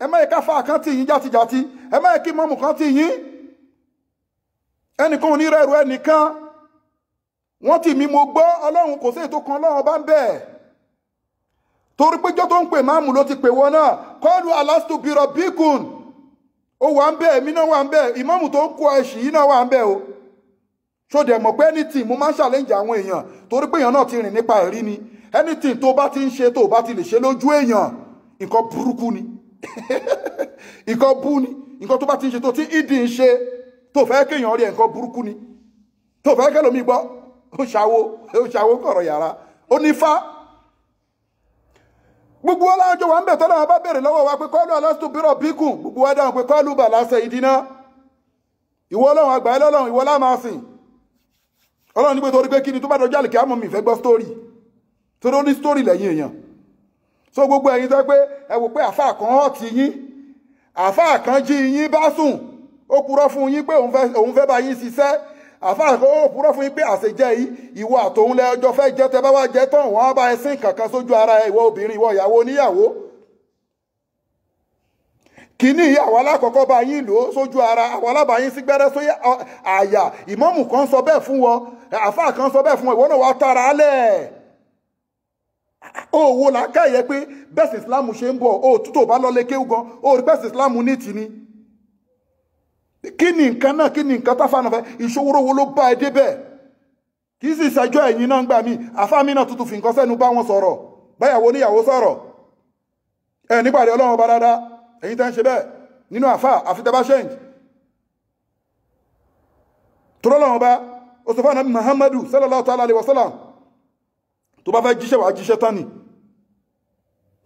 ẹ má yẹ ká fa kan tì yín játijàti, ẹ má yẹ kí mọ́mù kan tì yín. ẹnìkan ò ní rẹ̀rù ẹnìkan, wọ́n tì mí mo gbọ́, Ọlọ́run kò sí ètò kan Ọlọ́run bá ń bẹ̀. torí péjọ́ tó ń pè máàmù ló ti pè wọ́n náà, kọ́ọ̀lù alastu bi rabbikum, ó wà ń bẹ̀, èmi náà wà ń bẹ̀, ìmáàmù tó ń kó ẹ̀ṣì yìí náà wà ń bẹ̀ o. ṣòdẹ̀ mọ̀ pé anything mo máa ń challenge àwọn èèyàn torí pé èèyàn náà ti rìn nípa ẹ̀rí ni. anything tó bá ti ń ṣe tó bá ti lè ṣe lójú èèyàn, nǹkan burúkú ni nǹkan bú ni. nǹkan tó bá ti ń ṣe tó tí ìdí ń ṣe tó fẹ́ kéèyàn rí ẹ̀, nǹkan burúkú ni. tó fẹ́ kẹ́lòmí gbọ́ ó ṣàwó kọ̀rọ̀ yàrá ó ní fá. gbogbo wọn láàjọ wa ń bẹ̀ tọ́lá wọn bá bèèrè lọ́wọ́ wa pé kọ́lù alastu bi rabbikum, gbogbo wa dáhùn pé kọ́lù bala sayyidina, ìwọ Ọlọ́run àgbáyé lọ́lọ́run, ìwọ la máa sìn. Ọlọ́run ní pé torí pé kí ni tó bá dọjọ́ àlìkí àmọ́ mi fẹ́ gbọ́ sítórì, torí ó ní sítórì lẹ́yìn èèyàn. so gbogbo ẹ̀yin tó pé ẹ wò pé àfáà kan hàn tí yín, àfáà kan jí yín bá sùn, ó purọ́ fún yín pé òun fẹ́ bá yín ṣiṣẹ́, àfáà kan ó purọ́ fún yín pé àṣejẹ yìí ìwọ àtòun lẹ ọjọ́ fẹ́ jẹ́, tẹ bá wá jẹ tán wọ́n á bá ẹ sín kankan sójú ara ẹ, ìwọ obìnrin, ìwọ ìyàwó oníyàwó. kìíní ìyàwó alákọ̀ọ́kọ́ bá yín lò ó sójú ara, àwọn alábàáyín sí gbẹ́rẹ́ sóyè àyà, ìmáàmù kan sọ bẹ́ẹ̀ fún wọn, àfáà kan sọ bẹ́ẹ̀ fún wọn, ìwọ náà wá tara alẹ̀. ó wo làákàyè pé bẹ́ẹ̀sì Islam ṣe ń bọ̀, ó tútò bá lọ lé kéwú gan, ó rí bẹ́ẹ̀sì Islam ní tì ní. kí ni nǹkan náà, kí ni nǹkan táfànà fẹ́, ìṣòro wo ló bá ẹ débẹ̀? kì í sì ṣàjọ ẹ̀yìn náà gbà mí, àfáà mi náà tuntun fi nǹkan sẹ́nu bá wọn sọ̀rọ̀, báyàwó níyàwó sọ̀rọ̀, ẹ nípàdé Ọlọ́run bá dáadáa, ẹ̀yin tẹ́ ń ṣe bẹ́ẹ̀ nínú àfáà àfitẹ́bá ṣẹ́ǹj. tọ́lọ́wọ́n bá ó sọ fún Ànábì Muhammadu sallallahu ta'ala alaihi wasallam, tó bá fẹ́ jíṣẹ́ wà jíṣẹ́ tán ni.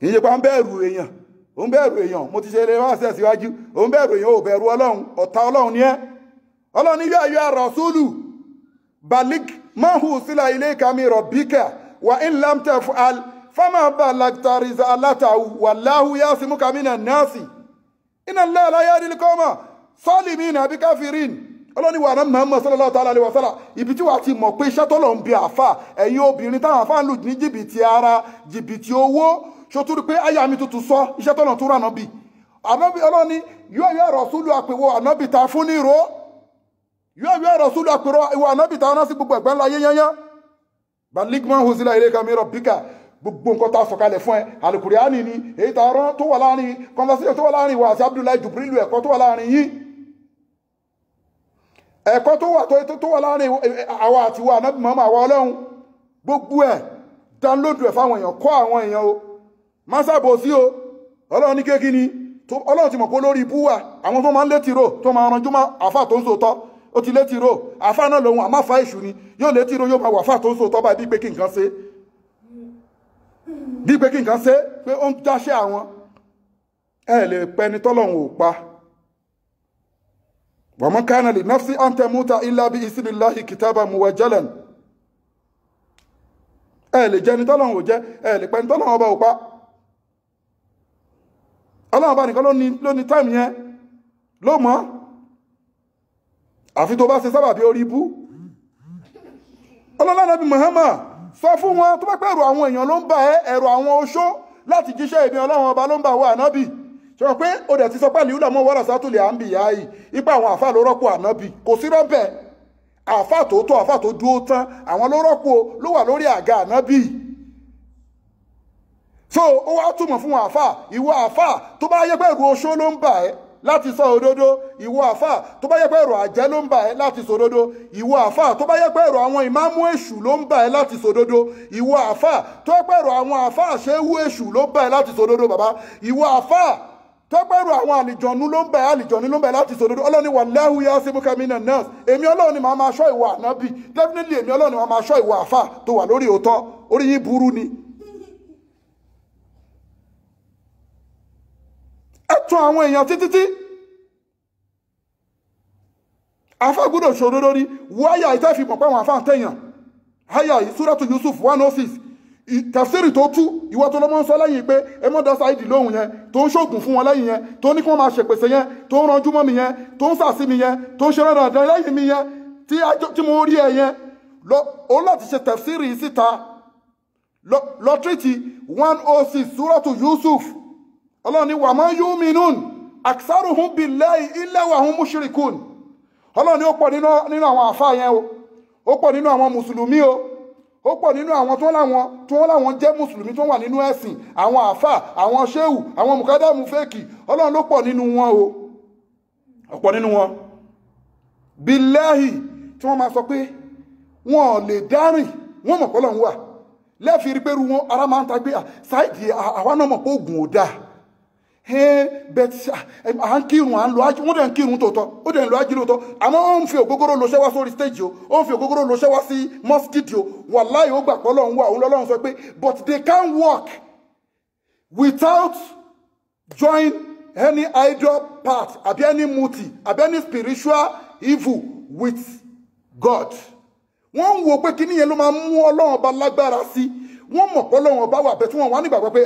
kìí ṣe pa ń bẹ̀rù èèyàn, ó ń bẹ̀rù èèyàn, mo ti ṣe eré wá sí ẹ̀síwájú, ó ń bẹ̀rù èèyàn, ó bẹ̀rù Ọlọ́run, ọ̀tá Ọlọ́run ni ẹ́. Ọlọ́run ní yá ayyuha rasulu balig ma ursila ilayka min rabbika wa in lam taf'al fama balagta risalatahu wallahu yasimuka minan nasi inna Allaha la yahdi al-qawma zalimina bi kafirin. Ọlọ́ni wà náà Muhammad sallallahu ta'ala alaihi wasallam, ibi tí wà ti mọ̀ pé iṣẹ́ tọ́lọ̀ ń bí àfà, ẹ̀yin obìnrin táwọn àfà ń lù ní jìbìtì ara, jìbìtì owó, ṣòtúrú pé àyà mi tuntun sọ iṣẹ́ tọ́lọ̀ tó rà nábì. Ọlọ́ni yóò rọ̀súlù àpèwọ̀ ànábì ta fún ní ìró, yóò rọ̀súlù àpèwọ̀ ìwọ̀ ànábì ta rán sí gbogbo ẹ̀gbẹ́ ńlá yẹ́yẹ́yẹ́. balig ma unzila ilayka min rabbika, gbogbo nǹkan tá a sọ̀kalẹ̀ fún ẹ, Al-Qur'ani ni, èyí tá a rán tó wà láàrin conversation tó wà láàrin wa àti Abdullahi Jubrilu, ẹ̀kọ́ tó wà láàrin yìí, ẹ̀kọ́ tó wà láàrin àwa àti wa Ànábì Muhammad àwa Ọlọ́run, gbogbo ẹ̀ download ẹ̀ fáwọn èèyàn, kọ́ àwọn èèyàn o, má sábò sí o. Ọlọ́run ní kéèkì ni, Ọlọ́run ti mọ̀ pé lórí ibú wà, àwọn tó máa ń létí rò, tó máa ranjú mọ́ àfà tó ń sòótọ́, ó ti létí rò, àfà náà lòun àmáfà èṣù ni, yóò létí rò, yóò máa wà àfà tó ń sòótọ́ báyìí bí pé kí nǹkan ṣe, pé ó ń jáṣẹ́ àwọn. ẹ lè pẹni tọ́lọ́run ò pa. وما كان لنفس أن تموت إلا بإذن الله كتابا موجلا. ẹ lè jẹ́ ni tọ́lọ́run ò jẹ́, ẹ lè pẹ́ ni tọ́lọ́run ọba ò pa. Ọlọ́run ọba nìkan ló ní táìmù yẹn ló mọ̀, àfi tó bá ṣe sábàbí orí ibú. Ọlọ́run Ànábì Muhammad sọ fún wọn tó bá pẹ̀rù àwọn èèyàn ló ń bà ẹ́, ẹ̀rù àwọn oṣó láti jíṣẹ́ ìbí Ọlọ́run ọba ló ń bà wọ ànábì. Ṣé pé ó dẹ̀ ti sọ pé àlìúlà mọ́ wọ́rọ̀ sátúlẹ̀ à ń bì yá yìí, ipa àwọn àfà ló rọ́pò ànábì, kò sí rọ́bẹ̀. Àfà tó tó, àfà tó dúró tán, àwọn ló rọ́pò, ló wà lórí àga ànábì. So ó wá túmọ̀ fún àfà, ìwọ àfà tó bá yẹ pé ẹ̀rù oṣó ló ń bà ẹ́, láti sọ òdodo, ìwọ àfà tó bá yẹ pé ẹ̀rọ àjẹ́ ló ń bà ẹ́ láti sọ òdodo, ìwọ àfà tó bá yẹ pé ẹ̀rọ àwọn ìmáàmù èṣù ló ń bà ẹ́ láti sọ òdodo, ìwọ àfà tó yẹ pé ẹ̀rọ àwọn àfà àṣẹ́wó èṣù ló ń bà ẹ́ láti sọ òdodo bàbá, ìwọ àfà tó yẹ pé ẹ̀rọ àwọn àlìjọ̀nú ló ń bà ẹ́ láti sọ òdodo. Ọlọ́run ní wallahu yasimuka minan nas, èmi Ọlọ́run ni màá máa ṣọ́ ìwọ ànábì, definitely èmi Ọlọ́run ni màá máa ṣọ́ ìwọ àfà tó wà lórí òótọ́, orí yín burú ni. Ẹ̀tún àwọn èèyàn títí àfà gbọ́dọ̀ ṣòro lórí wáyà ìtẹ́fì mọ̀ pé àwọn àfà ń tẹ̀yàn. Háyà yìí Suratu Yusuf 106 tafsiri tó tú ìwọ tó lọ́mọ́ ń sọ lẹ́yìn pé ẹmọ́dá Saidi lóhun yẹn tó ń ṣògùn fún wọn lẹ́yìn yẹn tó ní kí wọ́n máa ṣèpèsè yẹn tó ń ranjú mọ́ mi yẹn tó ń sàsí mi yẹn tó ń ṣe rẹ̀ dandan lẹ́yìn mi yẹn tí mo rí ẹ yẹn ó láti ṣe tafsiri síta lọ tírìtì 106 Suratu Yusuf. Ọlọ́run ní wa ma yu'minun aktharuhum billahi illa wa hum mushrikun. Ọlọ́run ní ó pọ̀ nínú àwọn àfáà yẹn o, ó pọ̀ nínú àwọn mùsùlùmí o, ó pọ̀ nínú àwọn tó láwọn jẹ́ mùsùlùmí tó wà nínú ẹ̀sìn, àwọn àfáà, àwọn ṣéhù, àwọn mùkádàmù fèkì, Ọlọ́run ló pọ̀ nínú wọn o, ọ̀pọ̀ nínú wọn billahi tí wọ́n máa sọ pé wọn ò lè dárìn, wọ́n mọ̀ pọ́lọ̀ ń wà lẹ́fì rí pẹ́rú wọn ara máa ń ta pé Saidi àwa náà mọ̀ pé oògùn ò dáa bẹ́ẹ̀ à ń kírun à ń lo ájú wọ́n dẹ̀ ń kírun tòótọ́ ó dẹ̀ ń lo ájú lóòótọ́ àmọ́ ó ń fi ògógóró lo ṣẹ́wá sórí stage o, ó ń fi ògógóró lo ṣẹ́wá sí mosque o, wàláhì ó gbà pé Ọlọ́run wà, òun lọ́lọ́run sọ pé but they can't work without join any idol part àbí any muti àbí any spiritual evil with God. Wọ́n ń wo pé kíní yẹn ló máa mú Ọlọ́run ọba lágbára sí, wọ́n mọ̀ pé Ọlọ́run ọba wà bẹ́ẹ̀ tí wọ́n wá nígbàgbọ́ pé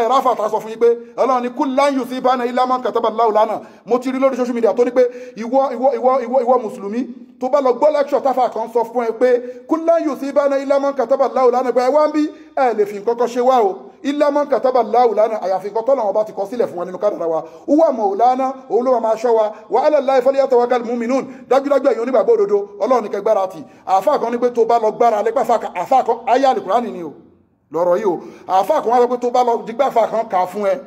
ráfà ta sọ fún yín pé Ọlọ́run ní kullan yusibana illa ma kataballahu lana. Mo ti rí lórí social media tó ní pé ìwọ mùsùlùmí tó bá lọ gbọ́ lecture táfà kan sọ fún ẹ pé kullan yusibana illa ma kataballahu lana pé ẹ wá ń bí ẹ lè fi nǹkan kan ṣe wá o illa ma kataballahu lana àyàfi nǹkan tọ́lọ́run ọba ti kọ sílẹ̀ fún wa nínú kádàrá wa huwa maulana òun ló máa ṣọ́ wa wa ala Allahi falyatawakkalul mu'minun. Dájúdájú ẹ̀yin onígbàgbọ́ òdodo Ọlọ́run ní kẹ́ gbára tì. Àfà kan ní pé tó bá lọ gbára lẹ́pẹ́ àfà kan ayé Al-Qur'ani ni o lọ́rọ̀ yìí o, àfà kan wá sọ pé tó bá lọ dígbà àfà kan kà fún ẹ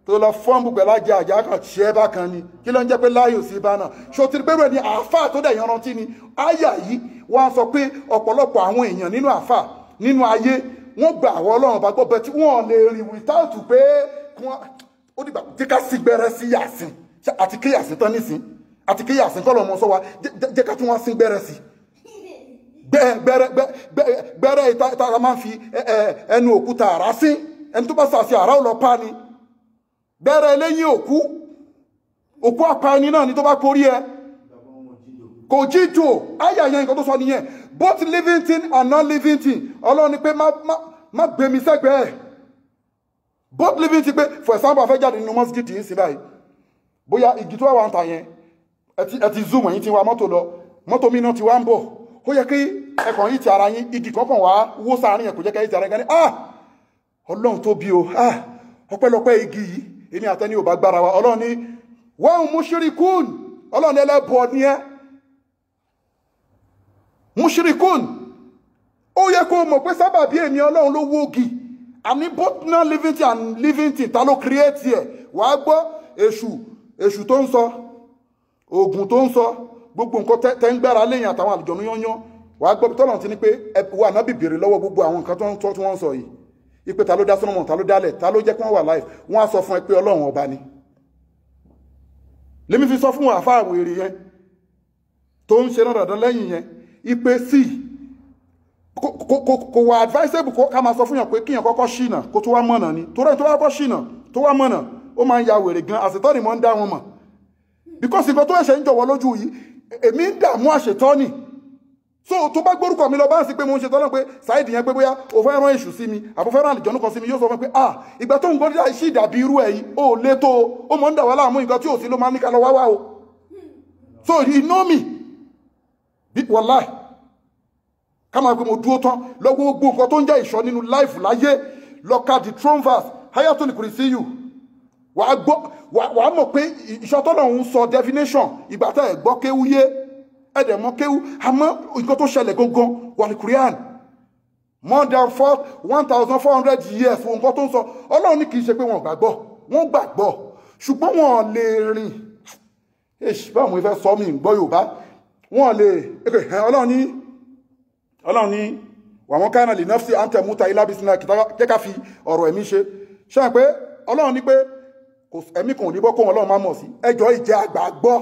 tó lọ fọ́nbù pẹ̀lú àjà kan ṣẹ́ bá kan ni kí ló ń jẹ́ pé láyò sí bá náà ṣòtìrí pé rẹ̀ ni àfà tó dẹ̀ yanrantí ni. Àyà yìí wọ́n sọ pé ọ̀pọ̀lọpọ̀ àwọn èèyàn nínú àfà nínú ayé wọ́n gba àwọn Ọlọ́run bá gbọ́ bẹ́ẹ̀ tí wọ́n lè rìn without pé ó dìgbà tí ká sí gbẹ́rẹ́ sí Yàsín àti kí Yàsín tán nísìn àti kí Yàsín kọ́ lọ́mọ sọ wa jẹ́ ká tún wá sí gbẹ́rẹ́ sí gbẹ́rẹ́ ìta máa ń fi ẹnu òkúta àrá sí ẹni tó bá sàṣì àrá ò lọ pa ni, gbẹ́rẹ́ lẹ́yìn òkú apá ẹni náà ni tó bá korí ẹ kò jíjò. Àyà yẹn nǹkan tó sọ nìyẹn, both living thing and non living thing. Ọlọ́run ni pé má gbé mi sẹ́gbẹ̀ẹ́ both living thing pé for example afẹ́ jáde nínú mọ́sígìtì yìí sí báyìí bóyá igi tó wà ń ta yẹn ẹ ti zoom ẹ̀yìn ti wa mọ́tò lọ mọ́tò mi náà ti wá ń bọ̀ ó yẹ kí ẹkàn yìí ti ara yín igi kankan wá wó sáàrin yẹn kò jẹ́ kẹ́ yìí ti ara yín gan ni Ọlọ́run tó bí o ọpẹ́lọpẹ́ igi yìí èmi àtẹni ò bá gbára wa. Ọlọ́run ní wa hum mushrikun, Ọlọ́run ní ẹlẹ́bọ ni ẹ́ mushrikun. Ó yẹ kó mọ̀ pé sábàbí èmi Ọlọ́run ló wó igi àní both non living thing and living thing ta ló create ẹ̀. Wàá gbọ́ èṣù tó ń sọ oògùn tó ń sọ gbogbo nǹkan tẹ́ ń gbára lẹ́yìn àtàwọn àlùjọ̀nú yányán. Wàá gbọ́ tọ́lọ̀ ti ní pé ẹ̀wọ̀ ànábì béèrè lọ́wọ́ gbogbo àwọn nǹkan tí wọ́n ń sọ yìí ipe ta ló dá sọ́nà mọ̀ ta ló dálẹ̀ ta ló jẹ́ kí wọ́n wà láì wọ́n á sọ fún ẹ pé Ọlọ́run ọba ni. Lèmi fi sọ fún wọn àfáà wèrè yẹn tó ń ṣe náà dandan lẹ́yìn yẹn ipe sí kò wà advisable ká máa sọ fún yàn pé kíyàn kọ́kọ́ ṣìnà kó tó wá mọ̀nà ni torí tó wá kọ́ ṣìnà tó wá mọ̀nà ó máa ń ya wèrè gan àṣetọ́nì mọ́ ń dá wọn mọ̀ because nǹkan tó ẹ̀ṣẹ̀ ń jọ̀wọ́ lójú yìí èmi ń dààmú àṣetọ́nì so tó bá gbórúkọ mi lọ bá ń sí pé mo ń ṣe tọ́lọ́ pé Saidi yẹn pé bóyá o fẹ́ rán èṣù sí mi àbò fẹ́ rán àlìjọ́nù kan sí mi yóò sọ fún mi pé ìgbà tó ń gbọ́dọ̀ sí ìdàbí irú ẹ̀ yìí ó lé tó ó mọ̀ ń dà wá láàmú nǹkan tí ò sí ló máa ń ní ká lọ wá wá o so he know me wàláì ká máa pé mo dúró tán lọ́wọ́ gbogbo nǹkan tó ń jẹ́ ìṣọ́ nínú láìfù láyé lọ́ka the throne verse Hayatul Kursiyu wàá mọ̀ pé ìṣọ́ tọ́lọ̀ ń sọ definition ìgbà tá ẹ̀ gbọ́ kéwú yé ẹ̀dẹ̀ mọ́ kéwú àmọ́ nǹkan tó ṣẹlẹ̀ gangan wà ní Quran more than 1,400 years fún nǹkan tó ń sọ Ọlọ́run ní kì í ṣe pé wọ́n gbàgbọ́ ṣùgbọ́n wọn lè rìn báwo mo fẹ́ sọ mi gbọ́ Yorùbá wọn lè Ọlọ́run ní wàwọn kánà lè nafsi anta muta ilá bí sinna jẹ́ ká fi ọ̀rọ̀ ẹ̀mí ṣe ṣáà pé Ọlọ́run ní pé ẹ̀mí kan ò ní bọ́ kó wọn Ọlọ́run máa mọ̀ sí ẹjọ́ ìjẹ́ àgbà gbọ́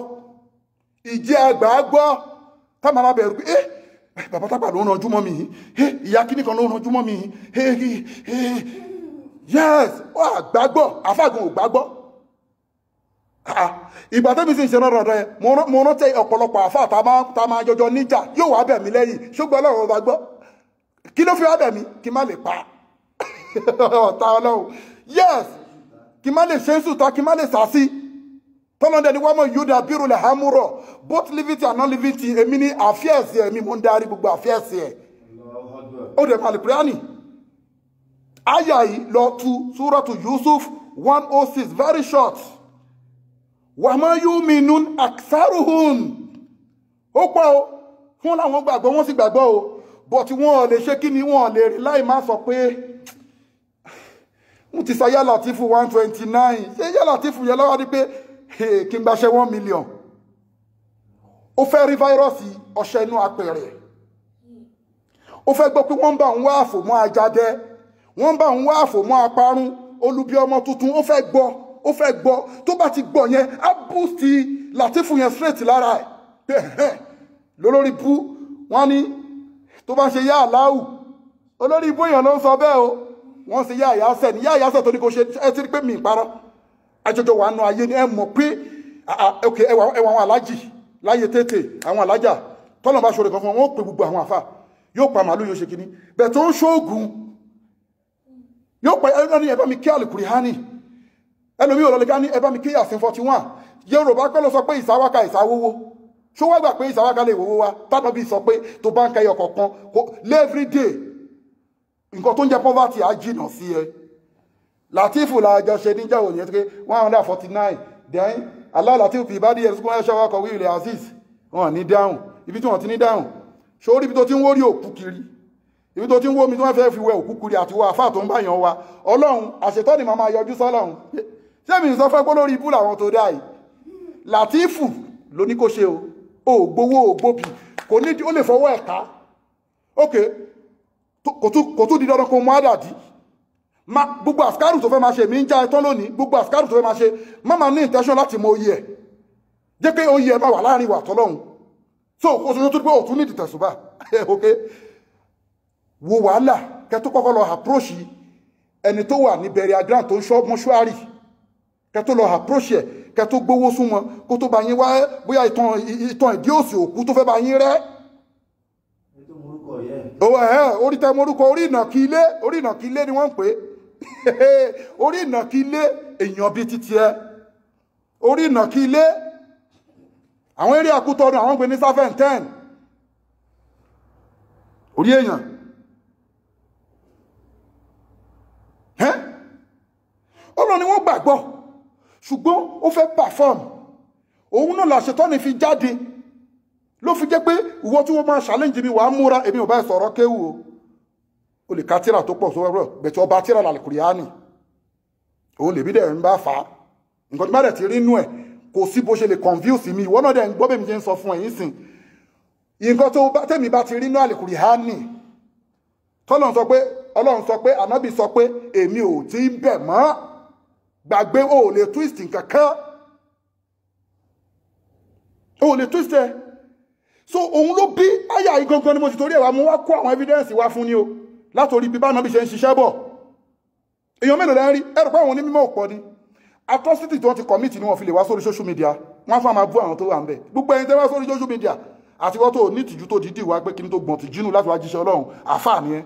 táwọn máa bẹ̀rù pé bàbá tápà ló ń ranjú mọ́ mi ìyá kíní kan ló ń ranjú mọ́ mi yes ó àgbàgbọ́ àfàgùn ò gbàgbọ́ ìgbà tẹ́mi sì ń ṣe rọ́rọ̀ rẹ̀ mo rántí ọ̀pọ̀lọpọ̀ àfà tá máa jọjọ níjà yóò wá bẹ̀ mí lẹ́yìn ṣùgbọ́n Ọlọ́run ọba gbọ́ kí ló fi wá bẹ̀ mí kí má lè pa ọ̀tá Ọlọ́run yes kí má lè ṣe ń sùta kí má lè sàásì tọ́lọ́dẹ ni wọ́n mọ̀ yóò dà bírò lẹ̀ hámúrọ̀ both living and non living ti èmi ní àfíẹ̀sì ẹ̀ mi mo ń darí gbogbo àfíẹ̀sì ẹ̀ ó dẹ̀ pàlì píránì àyà yìí lọ tu súrọ̀tù Yusuf 106 very short wàmọ́ yu'minun aktharuhum ó pọ̀ o fún làwọn gbàgbọ́ wọ́n sì gbàgbọ́ o but wọ́n lè ṣe kí ni wọ́n lè rí láì má sọ pé mo ti sa Yá Làtífù 129 ṣé Yá Làtífù yẹn lọ́wọ́ ni pé kí n gbaṣẹ́ 1 million ó fẹ́ rí fáírọ́ọ̀sì ọṣẹ inú apẹ̀rẹ̀ ó fẹ́ gbọ́ pé wọ́n bá ń wá àfòmọ́ ajádẹ́ wọ́n bá ń wá àfòmọ́ aparun olubi ọmọ tuntun ó fẹ́ gbọ́ tó bá ti gbọ́ yẹn á boost Làtífù yẹn straight lára ẹ̀ lólórí bú wọ́n ní tó bá ṣe yá aláwù olórí ibú èèyàn ló ń sọ bẹ́ẹ̀ o wọ́n ṣe yá àyásẹ̀ ní yá àyásẹ̀ tó ní kò ṣe ẹ ti rí pé mi ìparọ́ àjọjọ wà nù ayé ni ẹ mọ̀ pé ẹwà àwọn alájì láyé tètè àwọn alájà tọ́lọ̀ bá ṣòro kan fún wọn ó pè gbogbo àwọn àfà yóò pa màálù yóò ṣe kíní bẹ̀ tó ń ṣóògùn yóò pa ẹ̀rọ ní ẹ bá mi kí Al-Qur'ani ẹlòmí ò lọ́lẹ́gá ní ẹ bá mi kí Yasin 41 Yorùbá kọ́ ló sọ pé ìsáwáka ìsáwówó ṣó wá gbà pé ìsáwáka lè wówó wá tánà bí sọ pé tó bá ń kẹyọ kọ̀ọ̀kan every day nǹkan tó ń jẹ poverty á jìnà sí ẹ Làtífù làjọ ṣe níjà òní ẹ́ 149 then Allah Làtífù fi ìbádìí ẹ̀ sùkún ẹ̀ṣọ́ wákọ̀ wí ilẹ̀ Aziz wọn ní dáhùn ibi tí wọ́n ti ní dáhùn ṣó rí ibi tó ti ń wórí òkú kiri ibi tó ti ń wó mi tí wọ́n fẹ́ fi wẹ òkú kiri àti wọ àfáà tó ń bá yàn wa Ọlọ́run àṣetọ́ ni màá máa yọjú sọ́lọ́run ṣé mi sọ fẹ́ pé lórí ibú làwọn tó dá yìí Làtífù ló ní kó ṣe o gbowó o gbòbì kò ní ó lè fọwọ́ ẹ̀ka ok kò tún di dandan kó mú àdàdì gbogbo àfikárù tó fẹ́ máa ṣe mi ń já ẹtọ́ lónìí gbogbo àfikárù tó fẹ́ máa ṣe má máa ní intention láti mọ oyè ẹ̀ jẹ́ pé oyè ẹ̀ bá wà láàrin wà tọ́lọ́hun so kò sọ tó pé òtún ní ìdìtẹ̀sùbà ok wo wàhálà kẹtó kọ́kọ́ lọ approach ẹni tó wà ní burial ground tó ń ṣọ́ mọ́ṣúárì kẹtó lọ approach ẹ̀ kẹtó gbówó súnmọ́ kó tó bá yín wá bóyá ìtàn ìdí òsì òkú tó fẹ́ bá yín rẹ́ orí tẹ morúkọ orí ìnàkí ilé ni wọ́n ń pè orí ìnàkí ilé èèyàn bíi títí ẹ orí ìnàkí ilé àwọn eré àkútọ́nù àwọn gbé ní sáfẹ́ 10 orí èèyàn ọlọ́ni wọ́n gbàgbọ́ ṣùgbọ́n ó fẹ́ perform òun náà làṣetọ́ni fi jáde ló fi jẹ́ pé ìwọ tí wọ́n máa challenge mi wà á múra èmi ò bá sọ̀rọ̀ kéwù o lè ka tíra tó pọ̀ sówẹ́rọ̀ bẹ̀tẹ̀ ọba tíra Al-Qur'ani òun lè bí dẹ̀ ń bá fà á nǹkan tí má dẹ̀ ti rí inú ẹ̀ kò sí bó ṣe lè confuse mi ìwọ náà dẹ̀ ń gbọ́ bẹ́ẹ̀ mi ṣe ń sọ fún ẹ̀yìn sìn nǹkan tó bá tẹ̀mí bá ti rí inú Al-Qur'ani Ọlọ́run sọ pé ànábì sọ pé èmi ò tí ń bẹ̀ mọ́ gbàgbé o lè twist nǹkankan o lè twist ẹ so òun ló bí àyà igangan ni mo ti torí ẹ̀wà mú wá kó àwọn evidence wá fún ni o látorí bí bánábì ṣe ń ṣiṣẹ́ bọ̀ èèyàn mélòó lẹ́rí ẹ̀rù pé àwọn onímọ̀ òpọ̀ ni atrocity tí wọ́n ti commit ni wọ́n fi lè wá sórí social media wọ́n fún àmà bú àwọn tó wà ń bẹ̀ gbogbo ẹni tẹ́ wá sórí social media àti wọ́n tó ní ìtìjú tó dídì wá pé kí ní tó gbọ̀n ti jínú láti wá jíṣẹ́ Ọlọ́run àfáà ni ẹ́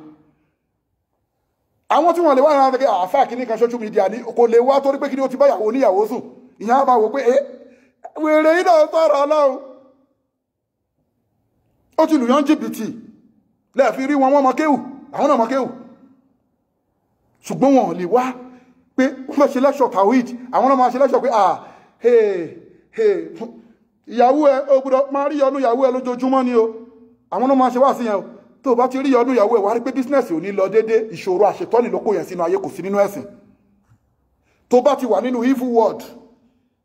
àwọn tí wọ́n lè wá ìrànlọ́wọ́ pé àfáà kí ní kan social media ni kò lè wá torí pé kí ní ó ti báyàwó oníyàwó sùn ìyẹn á máa wò pé wèrè yìí náà sọ̀rọ̀ Ọlọ́run ó ti lùyàn jìbìtì lẹ́ẹ̀fí rí wọn mọ́ kéwù àwọn náà mọ́ kéwù ṣùgbọ́n wọn lè wá pé wọ́n fẹ́ ṣe lẹ́ṣọ̀ tawhid àwọn náà máa ṣe lẹ́ṣọ̀ pé ìyàwó ẹ ó gbọ́dọ̀ máa rí yọnú ìyàwó ẹ lójoojúmọ́ ni o àwọn náà máa ṣe wá sí yẹn o tó bá ti rí yọnú ìyàwó ẹ wá rí pé bísínẹ̀sì ò ní lọ dédé ìṣòro àṣetọ́nì ló kó yẹn sínú ayé kò sí nínú ẹ̀sìn tó bá ti wà nínú evil world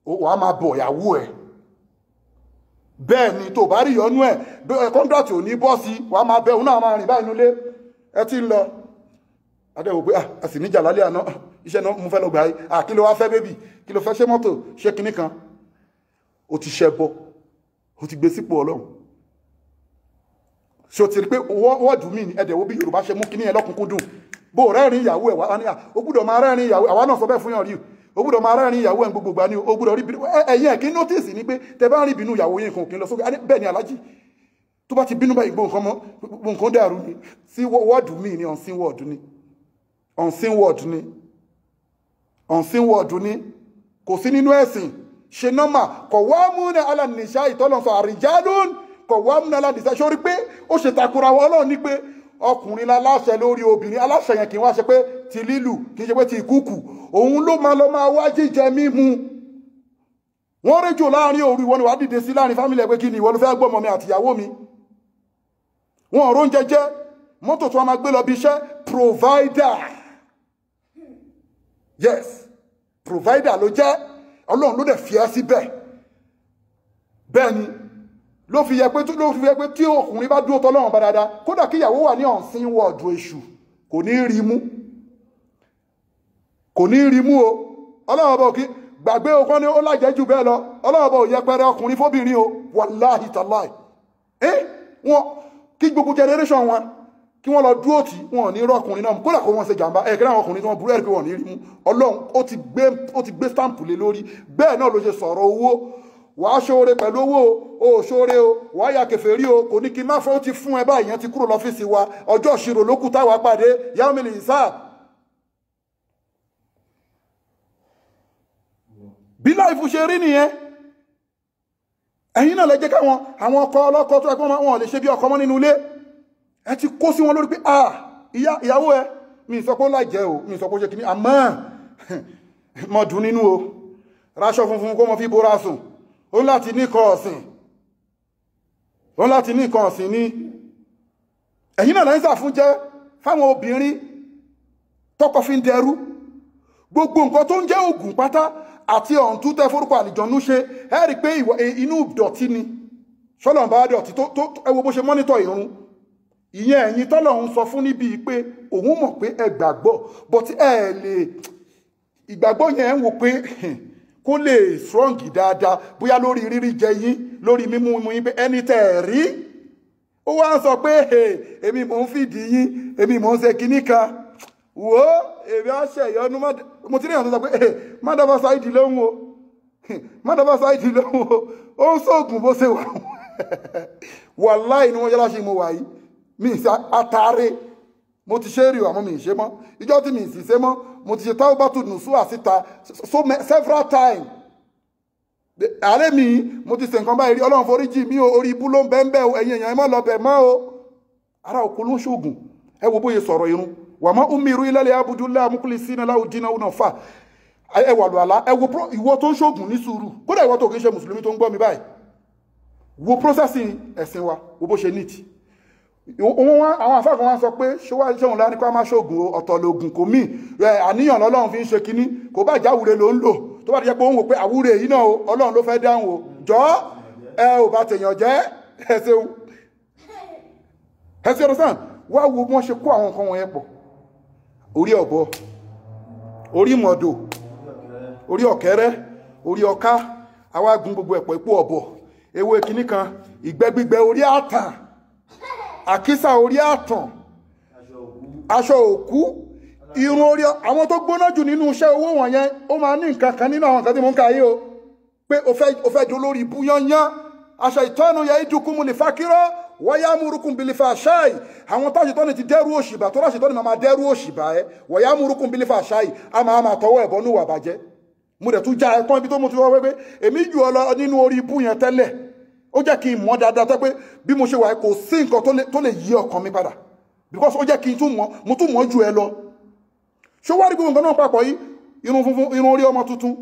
wàá máa bọ̀ ìyàwó ẹ̀ bẹ́ẹ̀ ni tó bá rí ìyọnú ẹ̀ kọ́ńtrátì ò ní bọ́ sí wàá máa bẹ òun náà máa rìn báyìí nulẹ̀ ẹ ti ń lọ adéwò pé a sì níjà lálẹ́ àná iṣẹ́ náà mo fẹ́ lọ gbà yìí kí ló wá fẹ́ bébì kí ló fẹ́ ṣe mọ́tò ṣe kinní kan ó ti ṣẹ́ bọ́ ó ti gbé sípò ọlọ́run ṣe o ti rí pé wọ́ọ̀dù mí ni ẹ̀dẹ̀wò bí Yorùbá ṣe mú kinní yẹn lọ́kùnkúndùn bó rẹ́rìn ìyàwó ẹ̀ wá ní ó gbúdọ̀ máa rẹ́rìn ìyàwó àwa náà sọ bẹ́ẹ̀ fún yàn rí ó gbúdọ̀ máa rẹ́rìn ìyàwó ẹ̀ gbogbo gbà ní ó gbúdọ̀ rí bínú ẹ̀yìn ẹ̀ kí nótìsì ni pé tẹ bá ń rí bínú ìyàwó yín kan kí n lọ sókè bẹ́ẹ̀ ni alájì tó bá ti bínú báyìí gbogbo nǹkan dàrú ni sí wọ́ọ̀dù mí ni unseen word ni unseen word ni unseen word ni kò sí nínú ẹ̀sìn ṣe nọ́mà kọ̀ wá múnà alánìṣá ìtọ́lọ́sọ àrìjálún kọ̀ wá múnà alánìṣá sórí pé ó ṣe takura wọn Ọlọ́run ní pé ọkùnrin láláṣẹ lórí obìnrin aláṣẹ yẹn kì í wá ṣe pé ti lílù kì í ṣe pé ti ìkúkù òun ló máa lọ máa wá jíjẹ mímu wọ́n réjò láàrin òru ìwọ ni wàá dìde sí láàrin fámìlì ẹ̀ pé kí ni ìwọ ló fẹ́ gbọ́mọ mi àtìyàwó mi wọn ò róúnjẹ jẹ mọ́tò tí wọ́n máa gbé lọ bí iṣẹ́ provider yes provider ló jẹ́ Ọlọ́run ló dẹ̀ fi ẹ́ síbẹ̀ bẹ́ẹ̀ ni ló fi yẹ pé tí ọkùnrin bá dúró tọ́lọ́run bá dáadáa kódà kí ìyàwó wà ní unseen word èṣù kò ní rí mú o Ọlọ́run ọba òkè gbàgbé okọ́ ní ó lájẹ́ jù bẹ́ẹ̀ lọ Ọlọ́run ọba ò yẹpẹrẹ ọkùnrin fóbìnrin o wàláhì tàláì wọn kí gbogbo generation wọn kí wọ́n lọ dúró tí wọn ò ní rọ́kùnrin náà kódà kó wọ́n ṣe jàmbá ẹ̀kẹ́rẹ́ àwọn ọkùnrin tí wọ́n burú ẹ̀rí pé wọ́n ní rí mú Ọlọ́run ó ti gbé stamp lé lórí bẹ́ẹ̀ náà ló ṣe sọ̀rọ̀ owó wàá ṣoore pẹ̀lú owó o ṣoore o wàá ya kèfèrí o kò ní kí n má fẹ́ ó ti fún ẹ báyìí yẹn ti kúrò lọ́fíìsì wa ọjọ́ ìṣirò ló kù táwa pàdé yaumil hisab bí láìfù ṣe rí nìyẹn ẹ̀yin náà lẹ jẹ́ káwọn àwọn ọkọ ọlọ́kọ tó ẹgbọ́n wọn lè ṣe bí ọkọ mọ́ nínú ilé ẹ ti kó sí wọn lórí pé ìyàwó ẹ mi sọ pé ó láìjẹ́ o mi sọ pé ó ṣe kìíní àmọ́ mọ̀ dùn nínú o ráṣọ funfun kó mọ fi bóra sùn ó láti ní nǹkan ọ̀sìn ní ẹ̀yin náà lẹ́yìn sàfún jẹ́ fáwọn obìnrin tọkọ fi ń dẹrú gbogbo nǹkan tó ń jẹ́ ògùn pátá àti ọ̀ǹtú tẹ́ forúkọ àlìjọ̀nú ṣe ẹ rí pé inú dọ̀tí ni ṣọ́lọ̀n bá dọ̀tí tó ẹ wo bó ṣe mọ́nítọ̀ ìrun ìyẹn ẹ̀yin tọ́lọ́run sọ fún níbi pé òun mọ̀ pé ẹ gbàgbọ́ but ẹ lè ìgbàgbọ́ yẹn ń wò pé kó lè strong dáadáa bóyá lórí rírí jẹ yín lórí mímú yín pé ẹni tẹ́ ẹ̀ rí ó wá ń sọ pé èmi mò ń fìdí yín èmi mò ń ṣe kinní kan wò ó èmi á ṣe ìyọnu mo ti ní àwọn tó sọ pé mádàbà sáìdì lóhùn o mádàbà sáìdì lóhùn o ó ń sóògùn bó ṣe wà wàláì ni wọ́n yára ṣe mo wà yìí mi ì àtàrẹ mo ti ṣe rí o àmọ́ mi ì ṣe mọ́ ìjọ́ tí mi ì sì ṣe mọ́ mo ti ṣe táwọ́bátù nùsù àsíta several times ààrẹ mi mo ti ṣe nǹkan báyìí rí Ọlọ́run foríjì mi o orí ibú ló ń bẹ́ẹ̀ bẹ́ẹ̀ ẹ̀yin èèyàn ẹ má lọ bẹ̀ mọ́ o ara òkú ló ń ṣoògùn ẹ wo bóyá sọ̀rọ̀ irun wà má umiru illa liyabudullaha mukhlisina lahu dina unafa ẹ wà lọ àlá ẹ wo ìwọ tó ń ṣoògùn ní sùúrù kódà ìwọ tó kì í ṣe mùsùlùmí tó ń gbọ́ mi báyìí wo processing ẹ̀sìn wa wo bó ṣe neat àwọn àfáà kan wá sọ pé ṣéun lá ní ká má ṣoògùn ọ̀tọ̀ lògùn kò mí àníyàn lọ́lọ́run fi ń ṣe kínní kò bá jáwúre ló ń lò tó bá ti jẹ́ pé òun wò pé àwúre yìí náà Ọlọ́run ló fẹ́ dáhùn o jọ ẹ ò bá tèèyàn jẹ́ ẹsẹ̀ ọ̀rọ̀ sàn wá wo wọ́n ṣe kó àwọn nǹkan wọ̀nyẹn pọ̀ orí ọ̀bọ orí mọ̀dò orí ọ̀kẹ́rẹ́ orí ọká àwa gun gbogbo ẹ̀pọ̀ ipò ọ̀bọ ewé kínní kan ìgbẹ́ gbígbẹ orí àtàn àkísà orí àtàn aṣọ òkú irun orí àwọn tó gbóná jù nínú iṣẹ́ owó wọ̀nyẹn ó máa ní nǹkan kan nínú àwọn nǹkan tí mo ń ka yìí o pé o fẹ́ jọ lórí ibú yányán aṣọ ìtọ́nu yẹ ìdúkùn mu lè fa kírọ́ wọ́yá múrukùn bí lè fa ṣáì àwọn táṣì tọ́ni ti dẹ́rù òṣìbà tó láṣì tọ́ni máa dẹ́rù òṣìbà ẹ wọ́yá múrukùn bí lè fa ṣáì a máa tọwọ́ ẹ̀bọ ní ìwà bàjẹ́ mo dẹ̀ tún já ẹ̀kọ́ ibi tó mo ti wọ́ pé èmi jù ọ lọ nínú orí ibú yẹn tẹ́lẹ̀ ó jẹ́ kí n mọ̀ dáadáa tẹ́ pé bí mo ṣe wà kò sí nǹkan tó lè yí ọkàn mi padà because ó jẹ́ kí n tún mọ̀ mo tún mọ̀ jù ẹ lọ ṣó wá rí gbogbo nǹkan náà papọ̀ yìí irun funfun irun orí ọmọ tuntun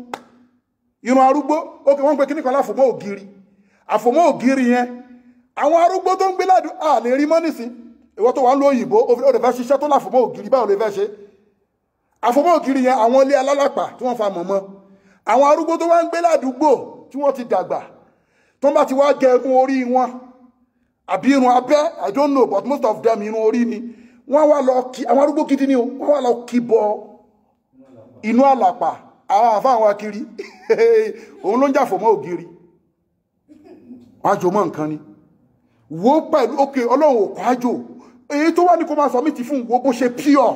irun arúgbó ó kì wọ́n pe kíní kan láfòmọ́ ògiri yẹn àwọn arúgbó tó ń gbé ládùú à lè rí mọ́ nísìn ìwọ tó wà ń lo òyìnbó ó lè fẹ́ ṣiṣẹ́ tó láfòmọ́ ògiri báwo lè fẹ́ ṣe àfòmọ́ ògiri yẹn àwọn ilé alálàpà tí wọ́n fa mọ̀mọ́ àwọn arúgbó tó wá ń gbé ládùúgbò tí wọ́n ti dàgbà tó bá ti wá gẹ irun orí wọn àbí irun abẹ́ I don't know but most of them irun orí ni wọ́n wá lọ kí àwọn arúgbó gidi ni o wọ́n wá lọ kí bọ inú àlàpà àwọn àfáwọn akiri òun ló ń jàfọ̀ mọ́ ògiri wọ́n àjò mọ́ nǹkan ni wo pẹ̀lú òkè ọlọ́run ò kwájò èyí tó wá ní kó máa sọ mí ti fún wo bó ṣe pure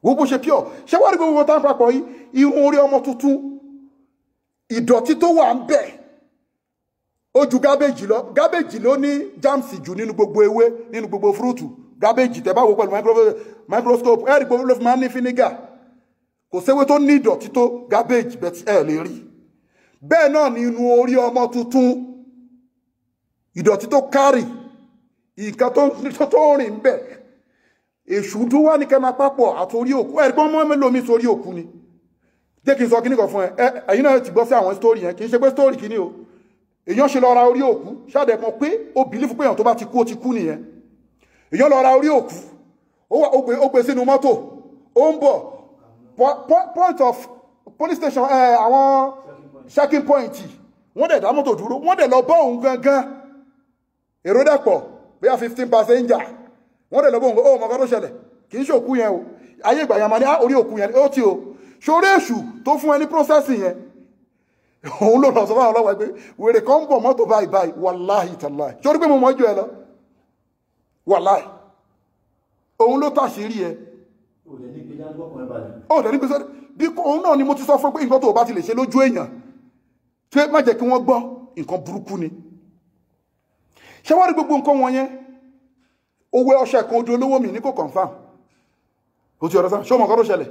wo bó ṣe pure ṣé wá rí gbogbo tá ń papọ̀ yìí irun orí ọmọ tuntun ìdọ̀tí tó wà ń bẹ̀ ó ju gábéjì lọ gábéjì ló ní jáàmùsì jù nínú gbogbo ewé nínú gbogbo fúrúùtù gábéjì tẹ́ bá wo pẹ̀lú microscope ẹ̀rí gbogbo ló fi máa ń ní fínígà kò séwé tó ní ìdọ̀tí tó gábéjì bẹ́ẹ̀ ẹ̀ lè rí bẹ́ẹ̀ náà ní inú orí ọmọ tuntun ìdọ̀tí tó kárì nǹkan tó rìn bẹ̀ èṣù tó wá ní kẹ́mà pápọ̀ àtòrí òkú ẹ̀gbọ́n mọ́ mẹ́lòmí sórí òkú ni jẹ́ kí n sọ kíní kan fún ẹ̀yin náà ti gbọ́ sí àwọn sítórì yẹn kì í ṣe pé sítórì kíní o èyàn ṣe lọ ra orí òkú ṣáàdẹ̀ mọ̀ pé ó bìlífù pé èyàn tó bá ti kú ó ti kú nìyẹn èyàn lọ ra orí òkú ó gbé sínú mọ́tò ó ń bọ̀ point of police station àwọn checking point wọ́n dẹ̀ dá mọ́tò dúró wọ́n dẹ̀ lọ bọ́ òun gangan èrò dẹ̀pọ̀ bóyá 15 passenger wọ́n dẹ̀ lọ bọ́ òun ó mọ̀ká tó ṣẹlẹ̀ kì í ṣe òkú yẹn o ayé ìgbà yẹn ma ní orí òkú yẹn ó tí o ṣoré èṣù tó fún ẹni processing yẹn òun ló lọ sọ fáwọn ọlọ́wọ́ pé wèrè kan ń bọ̀ mọ́tò báyìí báyìí wàláhì tàláhì ṣorí pé mo mọ́ jù ẹ lọ wàláhì òun ló tàṣírí ẹ ó dẹ̀ ní pé sọ́dọ̀ bí òun náà ni mo ti sọ fún pé nǹkan tó o bá ti lè ṣe lójú èèyàn tí má jẹ́ kí wọ́n gbọ́ nǹkan burúkú ni ṣé wọ́n rí gbogbo nǹkan wọn yẹn owó ọṣẹ kan ojú olówó mi ní kò confam ó ti ọ̀rọ̀ sáà ṣé ọmọ kan tó ṣẹlẹ̀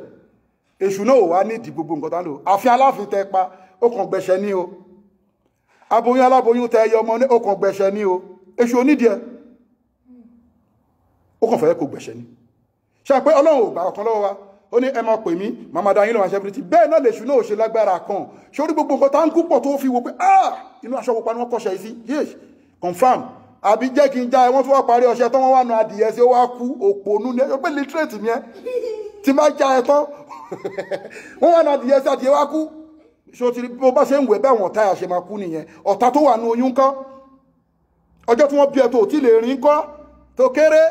èṣù náà wà nídìí gbogbo nǹkan tán lò àfin aláàfin tẹ pa ó kàn gbẹ̀ṣẹ̀ ní o aboyún aláboyún tẹ ẹyọ ọmọ ní ó kàn gbẹ̀ṣẹ̀ ní o èṣù onídìí ẹ ó kàn fẹ́ kó gbẹ̀ṣẹ̀ ní ṣe pé ọlọ́run ò gbà ọ̀kan lọ́wọ́ wa ó ní ẹ máa pè mí màmá dá yín lọ́wọ́ àṣẹ bìrìtì bẹ́ẹ̀ náà lèṣù náà ò ṣe lágbára kan ṣé orí gbogbo nǹkan tá ń kú pọ̀ tó fi wo pé inú aṣọ pupa ni wọ́n kọ́ṣẹ́ sí yes confam àbí jẹ́ kí n já ẹ wọ́n tún wá parí ọṣẹ tán wọ́n wá nu adìyẹ sí ó wá kú òpònú ní ẹgbẹ́ literate ni ẹ tí má já ẹ tán wọ́n wá nu adìyẹ sí adìyẹ wá kú ṣé o ti rí bó bá ṣe ń wẹ̀ bẹ́ẹ̀ wọ̀n táyà ṣe máa kú nìyẹn ọ̀tá tó wà nu oyún kọ́ ọjọ́ tí wọ́n bí ẹ tó tí lè rìn kọ́ tó kéré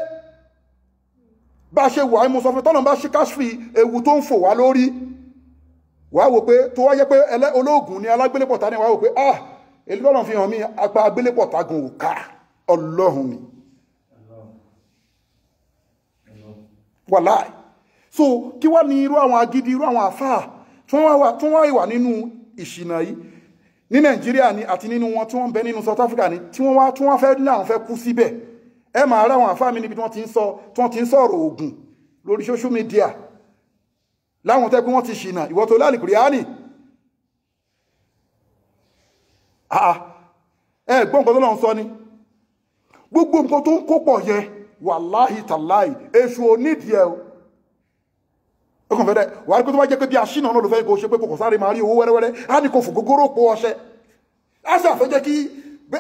bá ṣe wà mo sọ fún tọ́nà bá ṣe káṣfì ewu tó ń fò wá lórí wà wò pé tó wáyé pé olóògùn ni alágbélépọ̀tá ni wà wò pé èlú tọ́nà fi hàn mí apá agbélépọ̀tá gan ò ká ọlọ́run mi wàláì so kí wá ní irú àwọn agídí irú àwọn àfáà tí wọ́n wà nínú ìṣìnà yìí ní Nàìjíríà ni àti nínú wọn tí wọ́n bẹ nínú South Africa ni tí wọ́n fẹ́ ní àwọn fẹ́ kú síbẹ̀ ẹ máa rá àwọn àfáà mi níbi tí wọ́n ti ń sọ̀rọ̀ ogun lórí social media láwọn tẹ́ pé wọ́n ti ṣìnà ìwọ tó lálì kùrìánì ẹ gbọ́n nǹkan tó lọ́n sọ ni gbogbo nǹkan tó ń kó pọ̀ yẹ wàláhì tàláhì èṣù onídìí ẹ ó kàn fẹ́ dẹ́ wà á rí pé tó bá jẹ́ pé bí aṣínà náà ló fẹ́ kó ṣe pé kò sáré máa rí owó wẹ́rẹ́wẹ́rẹ́ á ní kò fò gógóró po ọṣẹ á sì àfẹ́ jẹ́ kí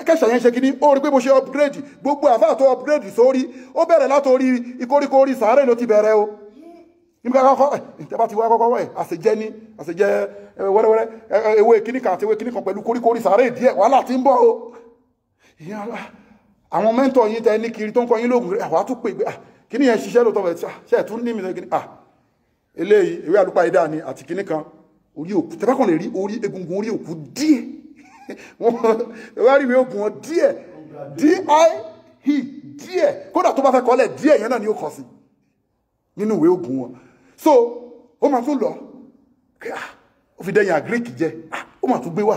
kẹsà yẹn ṣe kíní ó rí pé mo ṣe upgrade gbogbo àfáà tó upgrade sórí ó bẹ̀rẹ̀ látorí ikoríko orí sàárè ló ti bẹ̀rẹ̀ o nígbà kọ́kọ́ ìjọba ti wá kọ́kọ́ wẹ̀ àṣejẹ́ ní àṣejẹ́ wẹ́rẹ́wẹ́rẹ́ ewé kíní kan àti ewé kíní kan pẹ̀lú koríko orí sàárè díẹ̀ wàhálà ti ń bọ̀ o àwọn mẹ́ntọ̀ yìí tẹ ní kiri tó ń kọ́ yín lóògùn rẹ̀ àwọn àtúpè kíní yẹn ṣiṣẹ́ lóòótọ́ bẹ̀ ṣe ẹ̀ tún ní mi kíní eléyìí ewé àlùpàídà ni àti kíní kan orí òkú tẹ́bákan lè rí orí egungun orí òkú díẹ̀ wọ́n rí ìwé ogun wọn díẹ̀ díẹ̀ kódà tó bá fẹ́ kọ́lẹ̀ díẹ̀ yẹn náà ni ó kọ sí nínú ìwé ogun wọn so ó máa tún lọ ó fi dẹ́yìn àgíríkì jẹ ó máa tún gbé wà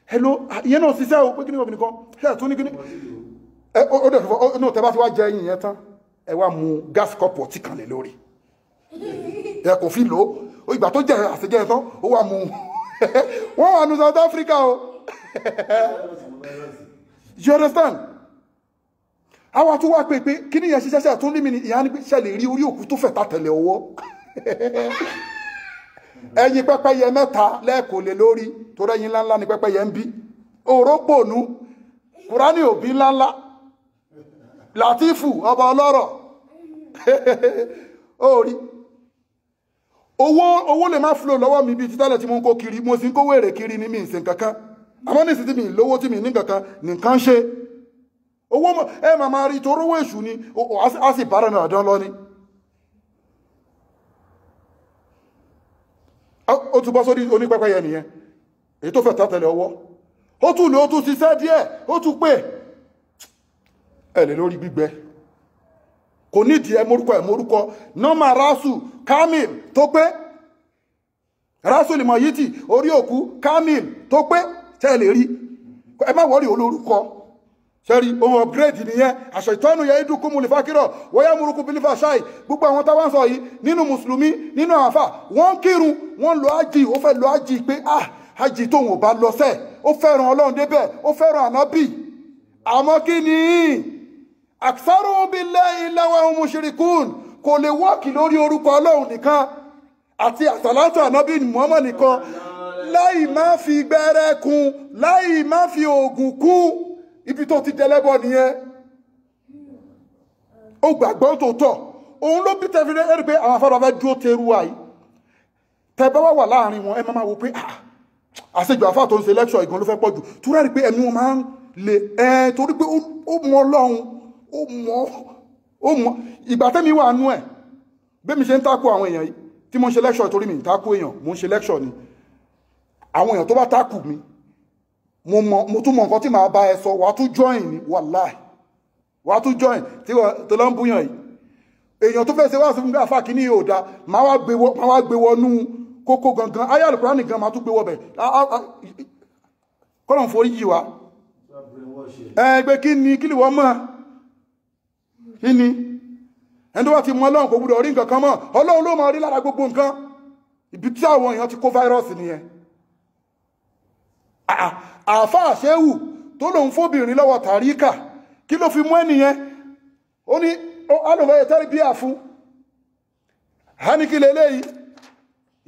hello ìyẹn náà ṣiṣẹ́ o pé kí ní ọ̀bìnrin kan ṣe àtún ní kí ní ó dẹ̀ fífọ́ náà tẹ́ bá ti wá jẹ ẹyìn yẹn tán ẹ wá mu gas cup ọtí kan lè lórí ẹ kò fi lò ó ìgbà tó jẹ àṣejẹ yẹn tán ó wá mu wọ́n wà ní South Africa o you understand àwọn àtún wá pé kí ní yẹn ṣiṣẹ́ tún ní mi ní ìyá ní ṣe lè rí orí òkú tó fẹ̀ tàtẹ̀lẹ̀ ọwọ́ ẹyin pẹ́pẹ́yẹ mẹ́ta lẹ́ẹ̀kọ́ lè lórí tó rẹ́yìn ńláńlá ní pẹ́pẹ́yẹ ń bí òrópònú Kùránì òbí ńláńlá Làtífù ọba ọlọ́rọ̀ orí owó lè má flow lọ́wọ́ mi bíi títẹ́lẹ̀ tí mo ń kó kiri mo sì ń kówó èrè kiri ní mi ìsìn kankan àmọ́ ní ìsìn tí mi lówó tí mi ní kankan nìkan ṣe owó ẹ máa rí torówó èṣù ni a sì bára náà dán lọ ni. ó tún bọ́ sórí onípẹ́pẹ́yẹ nìyẹn èyí tó fẹ́ tàtẹ̀lẹ̀ ọwọ́ ó tún lè ó tún ṣiṣẹ́ díẹ̀ ó tún pè ẹ̀lẹ̀ lórí gbígbẹ́ kò nídìí ẹmórúkọ nọ́mà rásù kamil tó pé rásù lè mọ̀ yìí tì orí òkú kamil tó pé tẹ́lẹ̀ rí ẹ má wọ́rí olórúkọ sẹ́rí ohun upgrade nìyẹn àṣọ ìtọ́nù yẹ ìdúkú mú lè fákírọ̀ wọ́yá múrukú bí lífà ṣáì gbogbo àwọn táwọn sọ yìí nínú mùsùlùmí nínú àfà wọ́n kírun wọ́n lọ ájì ó fẹ́ lọ ájì pé ájì tóun ò bá lọ sẹ́ ó fẹ́ràn ọlọ́run débẹ̀ ó fẹ́ràn ànábì àmọ́ kí ni aksaru billahi wa hum mushrikun kò lè wọ́ọ̀kì lórí orúkọ ọlọ́run nìkan àti àsàlátù ànábì Muhammad nìkan láì má fi gbẹ́rẹ́ kún láì má fi oògùn kún ibi tó ti dẹlẹ́bọ̀ nìyẹn ó gbàgbọ́ tó tọ̀ òun ló bí tẹ́fìdẹ́ ẹ̀rí pé àwọn afárá fẹ́ dúró tẹ́rù wáyé tẹ́ bá wà láàrin wọn ẹ máa wo pé àṣejù àfáà tó ń ṣe lẹ́kṣọ̀ ìgan ló fẹ́ pọ̀ jù túrẹ́ rí pé ẹnu wọn máa ń le torí pé ó mọ ọlọ́run ó mọ ìgbà tẹ́mi wà nú ẹ̀ bẹ́ẹ̀ mi ṣe ń tákù àwọn èèyàn yìí tí mo ń ṣe lẹ́kṣọ̀ torí mi ń tákù èèyàn mo ń ṣe lẹ́kṣọ̀ ni àwọn èèyàn tó bá tákù mi mo tún mọ nǹkan tí màá bá ẹ sọ wàá tún join ni wàláì wàá tún join tí tó lọ ń búyàn yìí èèyàn tó fẹ́ ṣe wá sí fún gáfà kí ní yóò dá máa wá gbé wọnú kókó gangan ayé Al-Qur'ani gan máa tún gbé wọbẹ̀ kọ́lọ̀n forí yìí wá ẹgbẹ́ kí ni wọ́n mọ̀ kí ni ẹni tó bá ti mọ Ọlọ́run kò gbúdọ̀ rí nǹkan kan mọ́ Ọlọ́run ló máa rí lára gbogbo nǹkan ibi tí àwọn èèyàn ti kó fáírọ́ọ̀sì nìyẹn àfáà ṣéwù tó lòun fóbìnrin lọ́wọ́ tàríkà kí ló fi mú ẹnìyẹn ó ní alùfẹ́ tẹ́rí bí àfún a ní kí lélẹ́yìí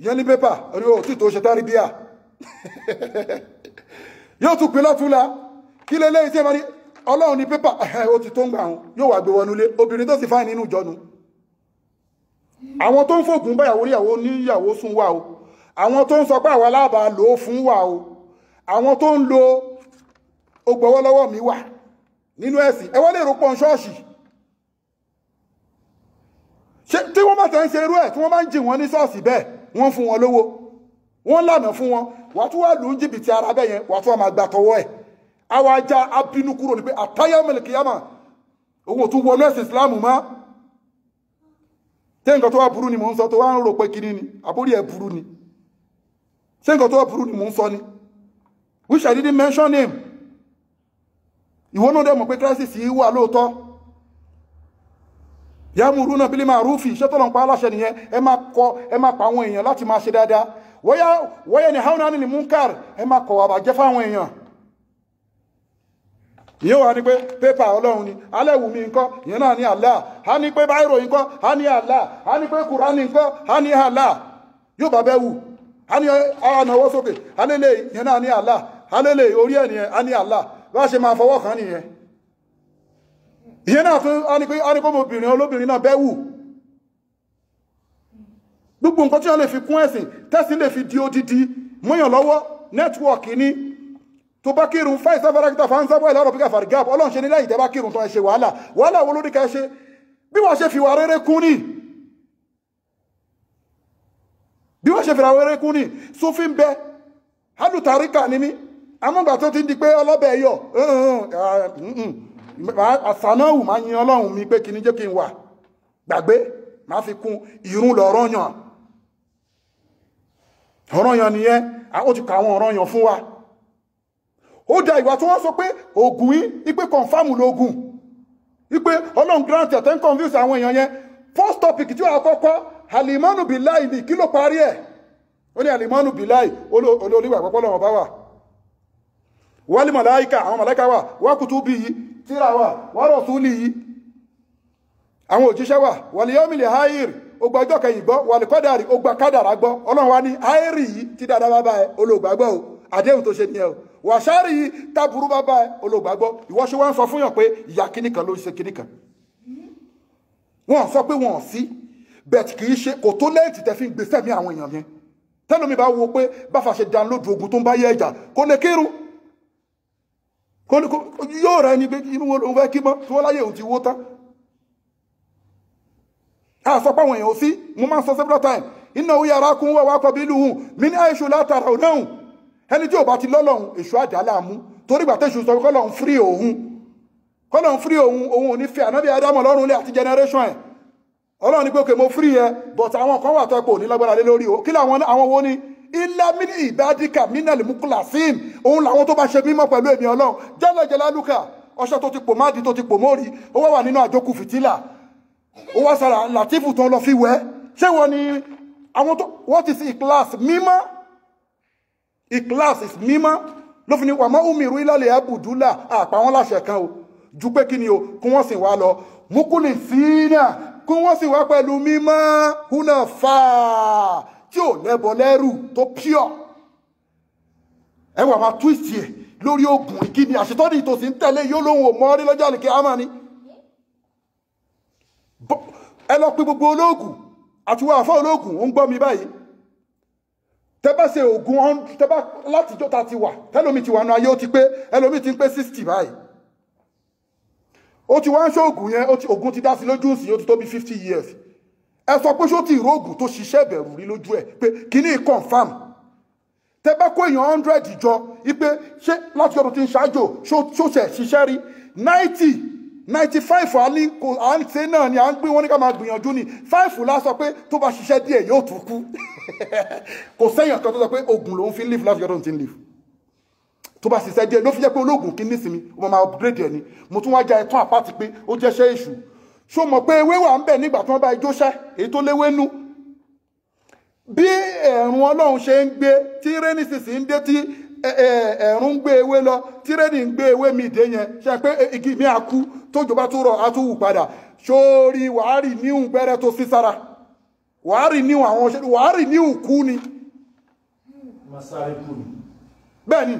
ìyẹn ní pépà orí o tí tó ṣe tẹ́rí bí à yóò tún pín lọ́túnlá kí lélẹ́yìí tí ẹ máa ní Ọlọ́run ní pépà ó ti tó ń gbà wọn yóò wà gbé wọnúlé obìnrin tó sì fáìn nínú ìjọnu àwọn tó ń fògùn báyàwó níyàwó níyàwó sún wà o àwọn tó ń sọ pé àwọn aláàbà lò ó fún wà o àwọn tó ń lo ogbọ̀wọ́ lọ́wọ́ mi wà nínú ẹ̀sìn ẹ wọ́n lè rúpọ̀ ṣọ́ọ̀ṣì tí wọ́n bá tẹ́ ń ṣe irú ẹ̀ tí wọ́n bá ń jì wọ́n ní ṣọ́ọ̀ṣì bẹ́ẹ̀ wọ́n fún wọn lówó wọ́n lànà fún wọn wà tún wà lù ń jìbìtì ara bẹ́ẹ̀ yẹn wà tún wà máa gbà tọwọ́ ẹ̀ àwọn ajá abínú kúrò ní pé àtàyà mẹ́lẹ̀kìyàmà owó tún wọnú ẹ̀sìn Islam mọ́ ṣé nǹkan tó wà burú ni mò ń sọ tó wà ń rò pé kiri ni àbórí ẹ̀ burú ni ṣé nǹkan tó wà burú ni mò ń sọ ni which I didn't mention him. Ìwọ náà dẹ̀ mọ̀ pé crisis yìí wà lóòótọ́. Ya'muruna bil ma'rufi iṣẹ́ tọ́lọ̀ ń pa aláṣẹ nìyẹn ẹ máa pa àwọn èèyàn láti máa ṣe dáadáa. Wa yanhauna 'anil munkar ẹ máa kọ̀ wà bàjẹ́ fáwọn èèyàn. Ìyẹn wà ní pé pépà Ọlọ́run ni alẹ́ wù mí nǹkan ìyẹn náà ní Allah a ní pé báyìí ròyìn nǹkan a ní Allah a ní pé Kùránì nǹkan a ní Allah yóò bá bẹ́ wù a ní ọ̀nà ọwọ́ sókè a lélẹ̀ ìyẹn náà ní Allah alẹ́lẹ̀ orí ẹ̀ nìyẹn a ní Allah bá ṣe máa fọwọ́ kan nìyẹn ìyẹn náà tún a ní pé ọmọbìnrin olóbìnrin náà bẹ́wù gbogbo nǹkan tí wọ́n lè fi kún ẹ̀sìn tẹ́sí lè fi di odidi mọ́yàn lọ́wọ́ nẹ́tíwọ̀kì ní tó bá kírun fáì sáfàrákítà fáńsábọ̀ ìlàrọ̀ píkà fàrígáp Ọlọ́run ṣe ní lẹ́yìn tẹ́ bá kírun tó ẹ ṣe wàhálà wo lórí ká ṣe bí wọ́n ṣe fi wà rere kún ní bí wọ́n ṣe fi wà rere kún ní sófin bẹ hálùtàríkà ní mí amọ́gbà tó ti di pé ọlọ́bẹ̀ yọ àsànáwù máa yin Ọlọ́run mi pé kí ní jẹ́ kí n wà gbàgbé máa fi kún ìrun lọ́rọ̀yàn ọ̀rọ̀yàn nìyẹn ó ti kà àwọn ọ̀rọ̀yàn fún wa ó da ìwà tó wọ́n sọ pé ògùn yìí ipé kọ̀nfàmù lógún ipé Ọlọ́run grant ẹ̀ tẹ́ convince àwọn èèyàn yẹn first topic tí wọ́n kọ́kọ́ alimanu billahi ní kí ló parí ẹ̀ ó ní alimanu billahi olóríwà pọ́pọ́ lọ́wọ́ bá wà wal màláíkà àwọn màláíkà wà wa kutubihi tírà wà wa rasulihi àwọn òjíṣẹ́ wà wal yawmil akhir ó gba ọjọ́ kẹyìn gbọ́ wal qadari ó gba kádàrá gbọ́ Ọlọ́run wá ní àìrí yìí tí dáadáa bá bá ẹ olóògbàgbọ́ o àdéhùn tó ṣe ní ẹ o wà ṣáàrí yìí táburú bá bá ẹ olóògbàgbọ́ ìwọ ṣe wọ́n sọ fún yàn pé ìyá kíní kan ló ṣe kíní kan wọ́n sọ pé wọ́n sí bẹ́ẹ̀ kì í ṣe kò tó lẹ́ǹtì tẹ́ fi ń gbèsè mí àwọn èèyàn yẹn tẹ́lómi bá wo pé báfa ṣe download ogun tó ń bá yẹ ẹjà kò lè kírun yóò rẹ ni pé inú òun fẹ́ kí mọ́ tí wọ́n láyé òun ti wó tán a sọ pé àwọn èèyàn ò sí mo máa ń sọ several times iná òun yàrá kún wà wákọ̀ bí lùhùn mí ní àìṣù látara òun náà ẹni tí ò bá ti lọ́lọ́hun èṣù àdálà mú torí gbà tẹ́ṣù sọ kọ́lọ́hun free òun ò ní fẹ́ ànábì Ádámù lọ́rùn lé àti generation ẹ̀ Ọlọ́run ní pé òkè mo free ẹ but àwọn kan wà tó ẹ̀pọ̀ ní lágbára lé lórí o kí làwọn wo ni ilá mini ìbádìkà mínàlì mukulasin òun làwọn tó bá ṣe mímọ́ pẹ̀lú èmi Ọlọ́run jẹ́lẹ̀jẹ̀ lálùkà ọṣẹ tó ti pò máàdì tó ti pò mórí ó wà nínú àjókù fìtílà ó wá sára làtífù tó ń lọ fi wẹ́ ṣé wọ́n ni àwọn tó what is ìkíláàsì mímọ́ ìkíláàsì mímọ́ ló fi ní wàmọ́ umiru ìlàlẹ̀ abùdúlà àpá wọn láṣẹ kan o ju pé kí ni o kí wọ́n sì wá lọ mukuli sínà kí wọ́n sì wá pẹ̀lú mímọ́ húnà fà tí ò lẹ́bọ lẹ́rù tó pure ẹwà máa twist yẹ lórí ogun ìkíni àṣetọ́ni ìtòsí ń tẹ̀lé yóò lóhun ò mọ́ rí lọ́jọ́ àlèkè àmà ni ẹ lọ pé gbogbo ológun àti wọ́n àfọ́ ológun ó ń gbọ́ mi báyìí tẹ́bá ṣe ogun tẹ́bá látijọ́ ta ti wà tẹ́lómi ti wà nù ayé ó ti pé ẹlòmí ti ń pé 60 báyìí ó ti wá ń ṣe ogun yẹn ogun ti dá sí lójú sí ó ti tó bí 50 years ẹ sọ pé ṣó ti ìró ogun tó ṣiṣẹ́ ìbẹ̀rù rí lójú ẹ̀ pé kíní confam tẹ́bá kó èèyàn 100 jọ wípé ṣé láti ọdún tí ń ṣáájò ṣó ṣe ṣiṣẹ́ rí 95 à ń ṣe náà ni à ń gbé wọn ní ká máa gbìyànjú ni 5 la sọ pé tó bá ṣiṣẹ́ díẹ̀ yóò tún kú kò sẹ́yìn kan tó sọ pé ogun lòun fi ń live láti ọdún tí ń live tó bá ṣiṣẹ́ díẹ̀ ló fi jẹ́ pé ológun kí nísìnyí ó máa upgrade ẹ̀ ni mo tún wá já ẹ̀tàn àpáti pé ó jẹ́ṣẹ́ èṣù ṣó mọ̀ pé ewé wà ń bẹ̀ nígbà tí wọ́n bá ijóṣẹ́ èyí tó léwé nú bí ẹ̀rùn Ọlọ́run ṣe ń gbé tí rẹ́ni sísì ń dé tí ẹ̀rùn ń gbé ewé lọ tí rẹ́ni ń gbé ewé mi dé yẹn ṣe pé igi mi àkú tójò bá tún rọ̀ á tún wù padà sórí wàárì níhùn gbẹ́rẹ́ tó sí sára wàárì níhùn àwọn ṣe wàárì níhùn kú ni bẹ́ẹ̀ ni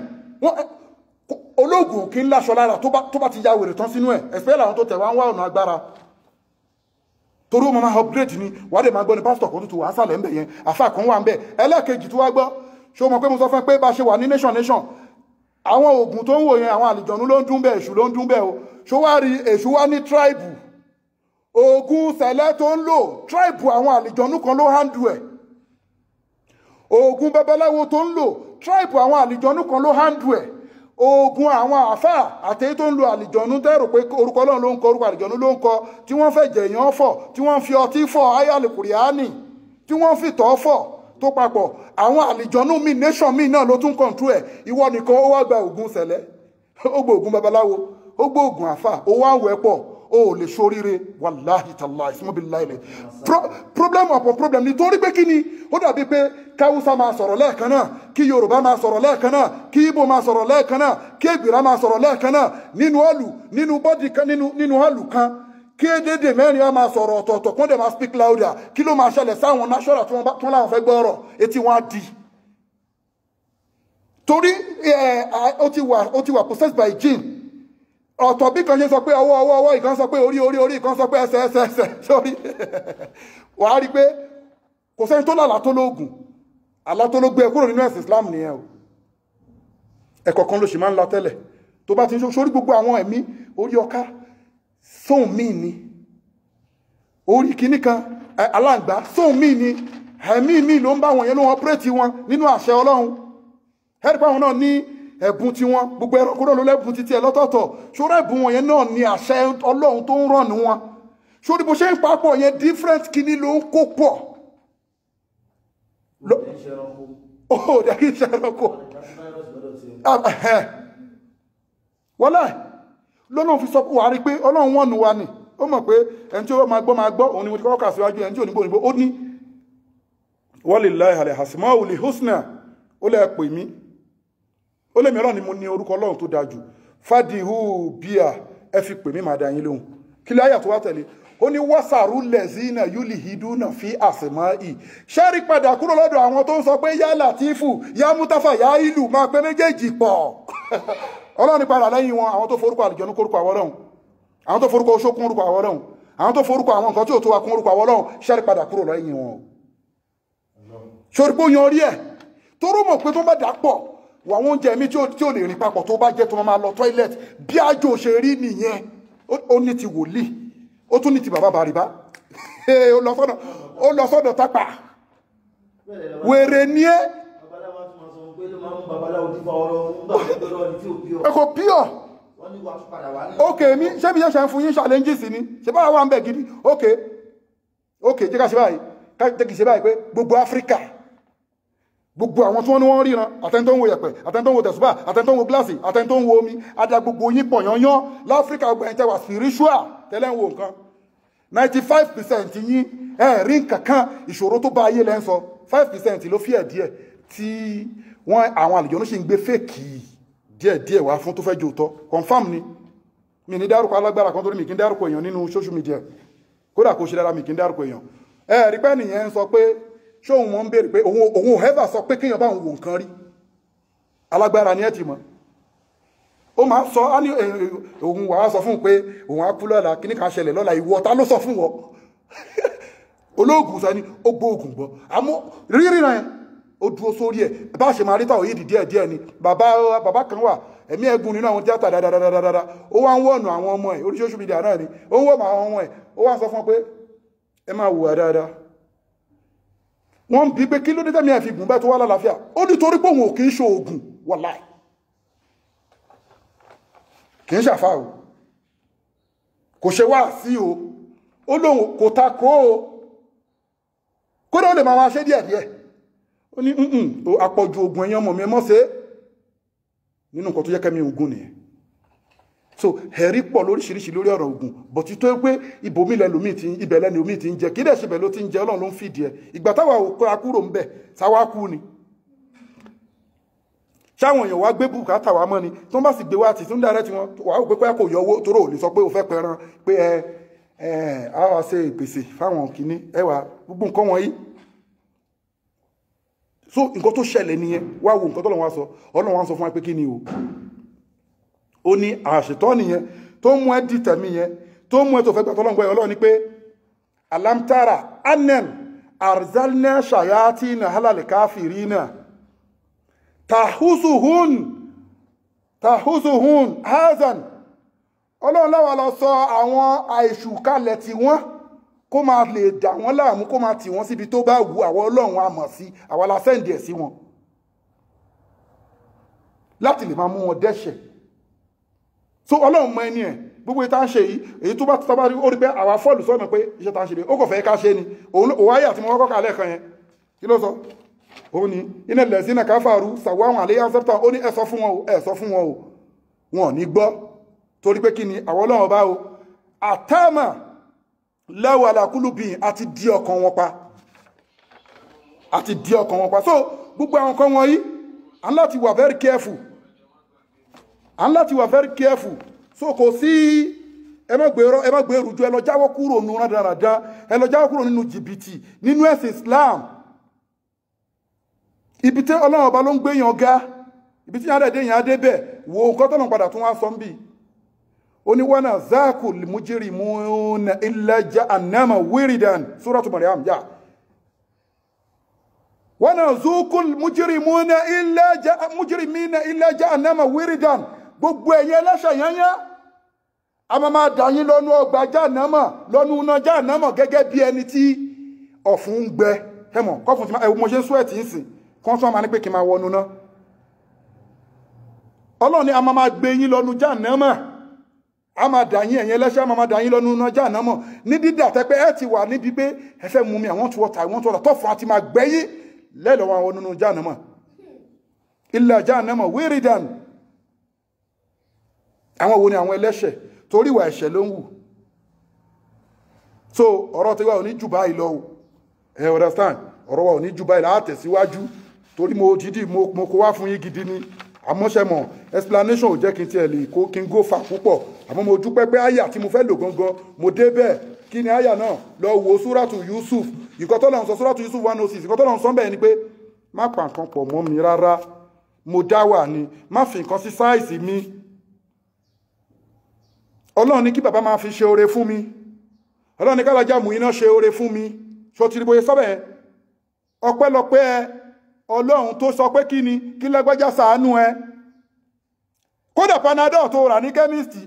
ológun kí ń láṣọ lára tó bá ti ya wèrè tán sínú ẹ̀ ẹ̀fẹ́ làwọn tó tẹ̀wá ń wá ọ̀nà agbára torí ó máa upgrade ni wà dé máa gbọ́ ní pásítọ̀ kan tuntun wà á sàlẹ̀ ń bẹ̀ yẹn àfà kan wà ń bẹ̀ ẹlẹ́ẹ̀kejì tó wá gbọ́ ṣé o mọ̀ pé mo sọ fẹ́ pé bá ṣe wà ní nation àwọn oògùn tó ń wò yẹn àwọn àlìjọ̀nú ló ń dún bẹ́ẹ̀ èṣù ló ń dún bẹ́ẹ̀ o ṣó wá rí èṣù wá ní tribe oògùn sẹ̀lẹ̀ tó ń lò tribe àwọn àlìjọ̀nú kan ló handle ẹ̀ oògùn babaláwo tó ń lò tribe àwọn àlìjọ̀nú kan ló handle ẹ̀ oògùn àwọn àfà àtẹ́yí tó ń lo àlìjọ̀nú tẹ́rò pé orúkọ Ọlọ́run ló ń kọ orúkọ àlìjọ̀nú ló ń kọ tí wọ́n fẹ́ jẹ̀yàn fọ̀ tí wọ́n fi ọtí fọ̀ ayálì kùrìánì tí wọ́n fi tọ́ fọ̀ tó papọ̀ àwọn àlìjọ̀nú mi nation mi náà ló tún control ẹ̀ ìwọ nìkan ó wá gba oògùn sẹ̀lẹ̀ ó gba oògùn babaláwo ó gba oògùn àfà ó wá wẹ̀ pọ̀ ó lè ṣoríire wàláhì tàláhì ìsúnmọ́bìláì lẹ̀ problem upon problem nítorí pé kí ni ó dàbí pé káwúsá máa sọ̀rọ̀ lẹ́ẹ̀kan náà kí yorùbá máa sọ̀rọ̀ lẹ́ẹ̀kan náà kí ibo máa sọ̀rọ̀ lẹ́ẹ̀kan náà kí ègbìrá máa sọ̀rọ̀ lẹ́ẹ̀kan náà nínú ọ̀lù nínú bọ́dì kan nínú ọ̀lù kan kí èdèdè mẹ́rin á máa sọ̀rọ̀ ọ̀tọ̀ọ̀tọ̀ kó dẹ̀ máa speak louder kí ló máa ṣẹlẹ̀ sáwọn national tí wọ́n láwọn fẹ́ gbọ́ ọ̀rọ̀ etí wọn á di torí ó ti wà possessed by jinn ọ̀tọ̀ bí kan ṣe sọ pé ọwọ́ ìkan sọ pé orí ìkan sọ pé ẹsẹ̀ sórí wàá rí pé kò sẹ́ni tó lálàá tó lóògùn àlá tó ló gbé ẹ kúrò nínú ẹ̀sìn Islam nìyẹn o ẹ̀kọ̀ kan ló sì máa ń la tẹ́lẹ̀ tó bá ti ń sórí gbogbo àwọn ẹ̀mí orí ọká sóhun míì ni orí kìíní kan aláǹgbá sóhun míì ni ẹ̀mí míì ló ń bá wọn yẹn ló wọn pírètì wọn nínú àṣẹ Ọlọ́run ẹ̀rí pàwọn náà ní ẹ̀bùn tí wọn gbogbo ẹranko náà ló lẹ́bùn títí ẹ̀ lọ́tọ̀ọ̀tọ̀ ṣòro ẹ̀bùn wọn yẹn náà ní àṣẹ Ọlọ́run tó ń rọ̀nù wọn ṣòro bó ṣe ń papọ̀ yẹn different kìíní ló ń kó pọ̀ ó dẹ̀ kí n ṣe ẹranko wọ́lá lọ́nà fi sọ wà rí pé Ọlọ́run wọ́n nù wa ni ó mọ̀ pé ẹni tí ó máa gbọ́ òun ni mo ti kọ́kọ́ kà síwájú ẹni tí òníbó ó ní walillahi al-asmaul husna ó lẹ́ pè mí ó lè mìíràn ni mo ní orúkọ Ọlọ́run tó dájú fàdíhù bíà ẹ fi pè mí máa dá yín lóhùn kí lè àyà tó wá tẹ̀lé ó ní wásàrú lẹ̀zínà yúlì hídúnà fi àsìmọ́ ì ṣẹ́rí padà kúrò lọ́dọ̀ àwọn tó ń sọ pé yá Làtífù yá Mútáfà yá ìlú máa pé méjèèjì pọ̀ Ọlọ́run padà lẹ́yìn wọn àwọn tó forúkọ àlùjọ̀nnú kórúkọ àwọn Ọlọ́run àwọn tó forúkọ oṣókún orúkọ àwọn Ọlọ́run àwọn tó forúkọ àwọn nǹkan tí ò tó wa kún orúkọ àwọn Ọlọ́run ṣẹ́rí padà kúrò lẹ́yìn wọn ṣorí pé ó yan orí ẹ̀ tó rò mọ̀ pé tó bá dà pọ̀ wà wọ́n oúnjẹ mi tí ò lè rìn papọ̀ tó bá jẹ́ tó máa lọ toilet bí àjò ṣe rí nìyẹn ó ní ti wòlíì ó tún ní ti bàbá bàrìbá ó lọ sọ́dọ̀ tápà wèrè ní ẹ́ ẹ̀kọ́ píọ̀ ok mi ṣé bí yẹn ṣe ń fún yín challenges ni ṣe bá wà ń bẹ̀ gidi ok jẹ́ ká ṣe báyìí jẹ́ kì í ṣe báyìí pé gbogbo Áfíríkà gbogbo àwọn tí wọ́n ní wọ́n ríran àtẹ́ntó ń wo yẹ̀pẹ̀ àtẹ́ntó ń wo tẹ̀sùbà àtẹ́ntó ń wo gíláàsì àtẹ́ntó ń wo omi adá gbogbo yín pọ̀ yányán láfíríkà gbogbo ẹ̀yin tẹ́ wà spiritual tẹ́lẹ̀ ń wo nǹkan 95% yín rí nǹkankan ìṣòro tó bá ayé lẹ́ ń sọ 5% ló fi ẹ̀ díẹ̀ tí wọ́n àwọn àlejò ṣe ń gbé fèkì díẹ̀ wá fún tó fẹ́ jò tọ́ confam ni mi ní dárúkọ alágbára kan torí mi kí ń dárúkọ èèyàn nínú social media kódà kó ṣe dára mi kí ń dárúkọ èèyàn rí pẹ́ nìyẹn ń sọ pé ṣé òun mọ́ ń béèrè pé òun ò hẹ́fà sọ pé kéèyàn bá òun wò nǹkan rí alágbára ni ẹ ti mọ̀ ó máa sọ á ní òun wàá sọ fún un pé òun á kú lọ́la kíní kan ṣẹlẹ̀ lọ́la ìwọ ta ló sọ fún wọn olóògùn sani ó gbóògùn gbọ́ àmọ́ rírí náà ó dúró sórí ẹ̀ bá ṣe máa rí táwọn yìí díẹ̀ ni bàbá kan wà ẹ̀mí ẹ̀gùn nínú àwọn tíátà dáadáa ó wá ń wọ̀nù àwọn ọmọ ẹ̀ orí social media náà ni ó ń wọ̀nù àwọn ọmọ ẹ̀ ó wá ń sọ fún wọn pé ẹ máa wùwà dáadáa wọ́n ń bí pé kí ló dé tẹ́mi ẹ̀ fi gùn bẹ́ẹ̀ tó wá lálàáfíà ó ní torí pé òun ò kì í ṣe oògùn wàláì kì í ṣàfà o kò ṣe wá sí o ó lóun kò ta kó o kódà ó lè máa wá ṣe díẹ̀ ó ní àpọ̀jù oògùn ẹ̀yàn mọ̀ mi ẹ mọ́ ṣe nínú nǹkan tó yẹ kẹ́mi oògùn nìyẹn so ẹ̀rí pọ̀ lóríṣiríṣi lórí ọ̀rọ̀ ogun bọ̀tí tó pé ibòmílẹ̀ lómi ti ibẹ̀lẹ̀ ni omi ti ń jẹ kí dẹ̀ ṣe bẹ̀ ló ti ń jẹ Ọlọ́run ló ń fìdí ẹ̀ ìgbà táwa òkú akúrò ń bẹ̀ sáwá kú ni ṣáwọn èèyàn wá gbé bùkátà wá mọ́ ni tó bá sì gbé wá ti tún dárẹ́ tí wọ́n wà ó pé kò yọ owó tó rò lè sọ pé o fẹ́ pẹran pé a wá ṣe ìpèsè fáwọn kìíní ẹwà gbogbo nǹkan wọ̀nyí so nǹkan tó ṣẹlẹ̀ nìyẹn wá wo nǹkan tọ́lọ́run wá sọ Ọlọ́run wá sọ fún wa pé kí ni o ó ní àṣetọ́ nìyẹn tó mú ẹ́ dìtẹ̀mí yẹn tó mú ẹ́ tó fẹ́ gbà tọ́lọ́ngbọ́ ẹ̀ Ọlọ́run ni pé alamtara anem arzalna shayatina halal kafirina tahusuhun hazan Ọlọ́run láwa lọ sọ àwọn àìṣù kalẹ̀ tí wọ́n kó máa lè dà wọ́n láàmú kó máa tì wọ́n síbi tó bá wù àwọn Ọlọ́run a mọ̀ sí àwa la sẹ́ǹdì ẹ̀ sí wọn láti lè máa mú wọn dẹ́ṣẹ̀ so Ọlọ́run mọ ẹni ẹ̀ gbogbo ìta ń ṣe yìí èyí tó bá ti tọ́bá rí ó rí pé àwa fọ́ọ̀lù sọ́nà pé iṣẹ́ ta ń ṣe lè ó kò fẹ́ ká ṣe ni òun wáyé àti mọ́ kọ́kọ́ alẹ́ kan yẹn kí ló sọ ó ní iná lẹ́sìn káfàrú sàwọ́ àwọn àléyá sẹ́pítà ó ní ẹ sọ fún wọn o wọn ò ní gbọ́ torí pé kí ni àwọn Ọlọ́run bá o àtàmà lẹ́wọ̀ alákúlùbìn àti di ọkàn wọn pa so gbogbo àwọn kan wọ̀nyí à ń láti wà very careful so kò sí ẹ má gbé rújú ẹ lọ jáwọ́ kúrò nínú rádaràdá ẹ lọ jáwọ́ kúrò nínú jìbìtì nínú ẹ̀sìn Islam ibi tí Ọlọ́run ọba ló ń gbé yàn ga ibi tí yàn dẹ̀ yàn adé bẹ̀ wo nǹkan tọ́lọ̀ padà tún wá sọ ń bì ó ní wọ́n náà záàkù mujrimuna illa jahannama wiridan suratu Maryam yá wọ́n náà zúkù mujrimuna illa jahannama wiridan gbogbo ẹ̀yẹ ẹlẹ́ṣẹ̀ yányá a máa dà yín lọ́nu ọgbà Jahannama lọ́nu iná Jahannama gẹ́gẹ́ bí ẹni tí ọ̀fun ń gbẹ ẹmọ̀ kọ́fún ti máa mo ṣe ń sweat ń sìn kọ́ tún máa ní pé kí n máa wọnú ná Ọlọ́run ni a máa gbé yín lọ́nu Jahannama a máa dà yín ẹ̀yẹ ẹlẹ́ṣẹ̀ a máa dà yín lọ́nu iná Jahannama ní dídà tẹ́ pé ẹ ti wà níbi pé ẹ fẹ́ mú mi àwọn tó wọ́ta tọ́fún àti máa gbẹ́yìn lẹ́lọ́wọ́ àwọn nínú Jahannama illa Jahannama wiridan àwọn wo ni àwọn ẹlẹ́ṣẹ̀ torí ìwà ẹ̀ṣẹ̀ ló ń wù so ọ̀rọ̀ tí wà ò ní jù báyìí lọ ẹ understand ọ̀rọ̀ wà ò ní jù báyìí lọ àtẹ̀síwájú torí mo dìdí mo kó wá fún yín gidi ni àmọ́ṣẹ́mọ̀ explanation ò jẹ́ kí n tiẹ̀ lè kó kí n go fà púpọ̀ àmọ́ mo dúpẹ́ pé àyà tí mo fẹ́ lò gangan mo dé bẹ́ẹ̀ kí ni àyà náà lọ wo súrátù Yusuf ìkọ́tọ́lọ́ sọ súrátù Yusuf 106 ìkọ́tọ́lọ́ sọ bẹ́ẹ̀ ni pé má pa nǹkan pọ̀ mọ́ mi rárá mo dá wà ní má fi nǹkan sí sáìsì mi Ọlọ́run ní kí bàbá máa fi ṣe oore fún mi ọlọ́run ní kálájà mú iná ṣe oore fún mi ṣó ti rí bóyá sọ́bẹ̀ ọpẹ́lọpẹ́ ọlọ́run tó sọ pé kí ni kí lágbájá ṣàánú ẹ kódà panadol tó rà ní kẹ́míìsì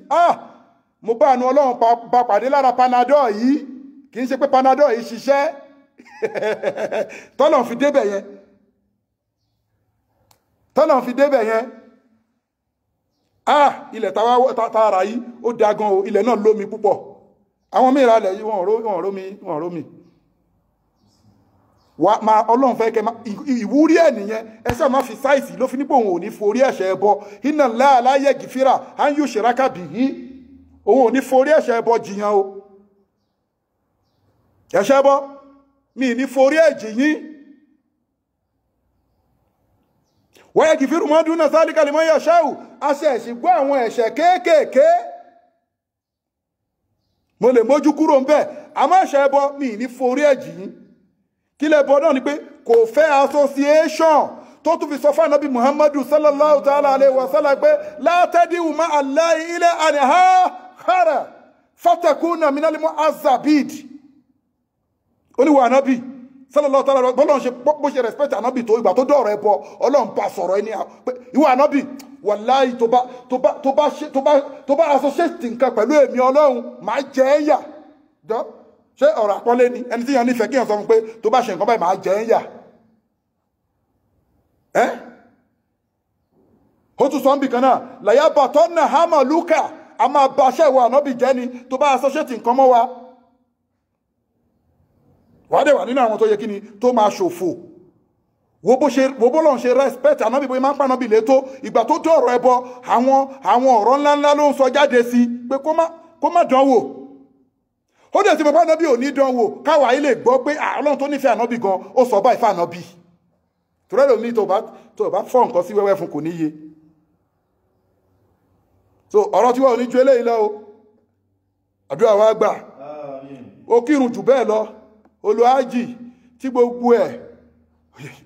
mo bá àánú ọlọ́run bá pàdé lára panadol yìí kì í ṣe pé panadol yìí ṣiṣẹ́ tọ́lọ̀ fi débẹ̀ yẹn ilẹ̀ tààrà yìí ó dagan o ilẹ̀ náà lómi púpọ̀ àwọn mìíràn alẹ̀ yìí wọ́n rómi ma ọlọ́run fẹ́ kẹ́ ìwúrí ẹ̀ nìyẹn ẹsẹ̀ máa fi sáìsì ló fi nípò òun ò ní forí ẹ̀ṣẹ̀ ẹbọ iná láàláyé gìfìrà á ń yóò ṣèràkà bì yí òun ò ní forí ẹ̀ṣẹ̀ ẹbọ jìyàn o ẹ̀ṣẹ̀ ẹbọ mi ní forí ẹ̀jì yín wọ́yẹ gìfìrù mọ́ dúnà sálíkà lè mọ́ yẹ ṣáù aṣẹ ẹ̀ṣì gbọ́ àwọn ẹ̀ṣẹ̀ kéékèèké mo lè mójú kúrò ń bẹ̀ àmọ́ ẹ̀ṣẹ̀ ẹbọ mi ní forí ẹ̀jì yín kí lè bọ́ náà ni pé kò fẹ́ association tó tún fi sọ fún ànábì muhammadu sallallahu ta'ala alaihi wa sallam pé látẹ́díwù má aláì ilẹ̀ àníhá kárà fatakuna minal mu'azzabid oníwà ànábì sallallahu ta'ala bọ́lọ́n ṣe bó ṣe respect ànábì tó ìgbà tó dọ̀rọ̀ ẹbọ ọlọ́run bá sọ̀rọ̀ ẹni pé ìwà ànábì wàláì tó bá associate nǹkan pẹ̀lú èmi ọlọ́run máa jẹ ẹ́yà ṣé ọ̀rọ̀ àpọ́nlé ni ẹni tí yàn nífẹ̀ẹ́ kí yàn sọ fún pé tó bá ṣe nǹkan báyìí máa jẹ ẹ́yà ó tún sọ ń bì kan náà làyà bàtọ́ náà hámà lúkà a máa bá aṣẹ́ ìwà ànábì jẹ́ ni tó bá associate nǹkan mọ́ wa wàá dẹ̀ wà nínú àwọn tó yẹ kí ni tó máa ṣòfò wo bó lọ́n ṣe respect ànábì bóyá máa ń pa ànábì létó ìgbà tó tó ọ̀rọ̀ ẹbọ àwọn ọ̀rọ̀ ńláńlá ló ń sọ jáde sí pé kó má dánwò ó dẹ̀ tí mo bá ànábì ò ní dánwò káwa yìí lè gbọ́ pé ọlọ́run tó nífẹ̀ẹ́ ànábì gan ó sọ báyìí fún ànábì torí ẹ̀rọ mi tó bá fọ́ nǹkan sí wẹ́wẹ́ fún kò níye so ọ̀rọ̀ tí wọ́n ò ní ju eléyìí lọ o àdúrà wa gbà ó kírun jù bẹ́ẹ̀ lọ olùhájì tí gbogbo ẹ̀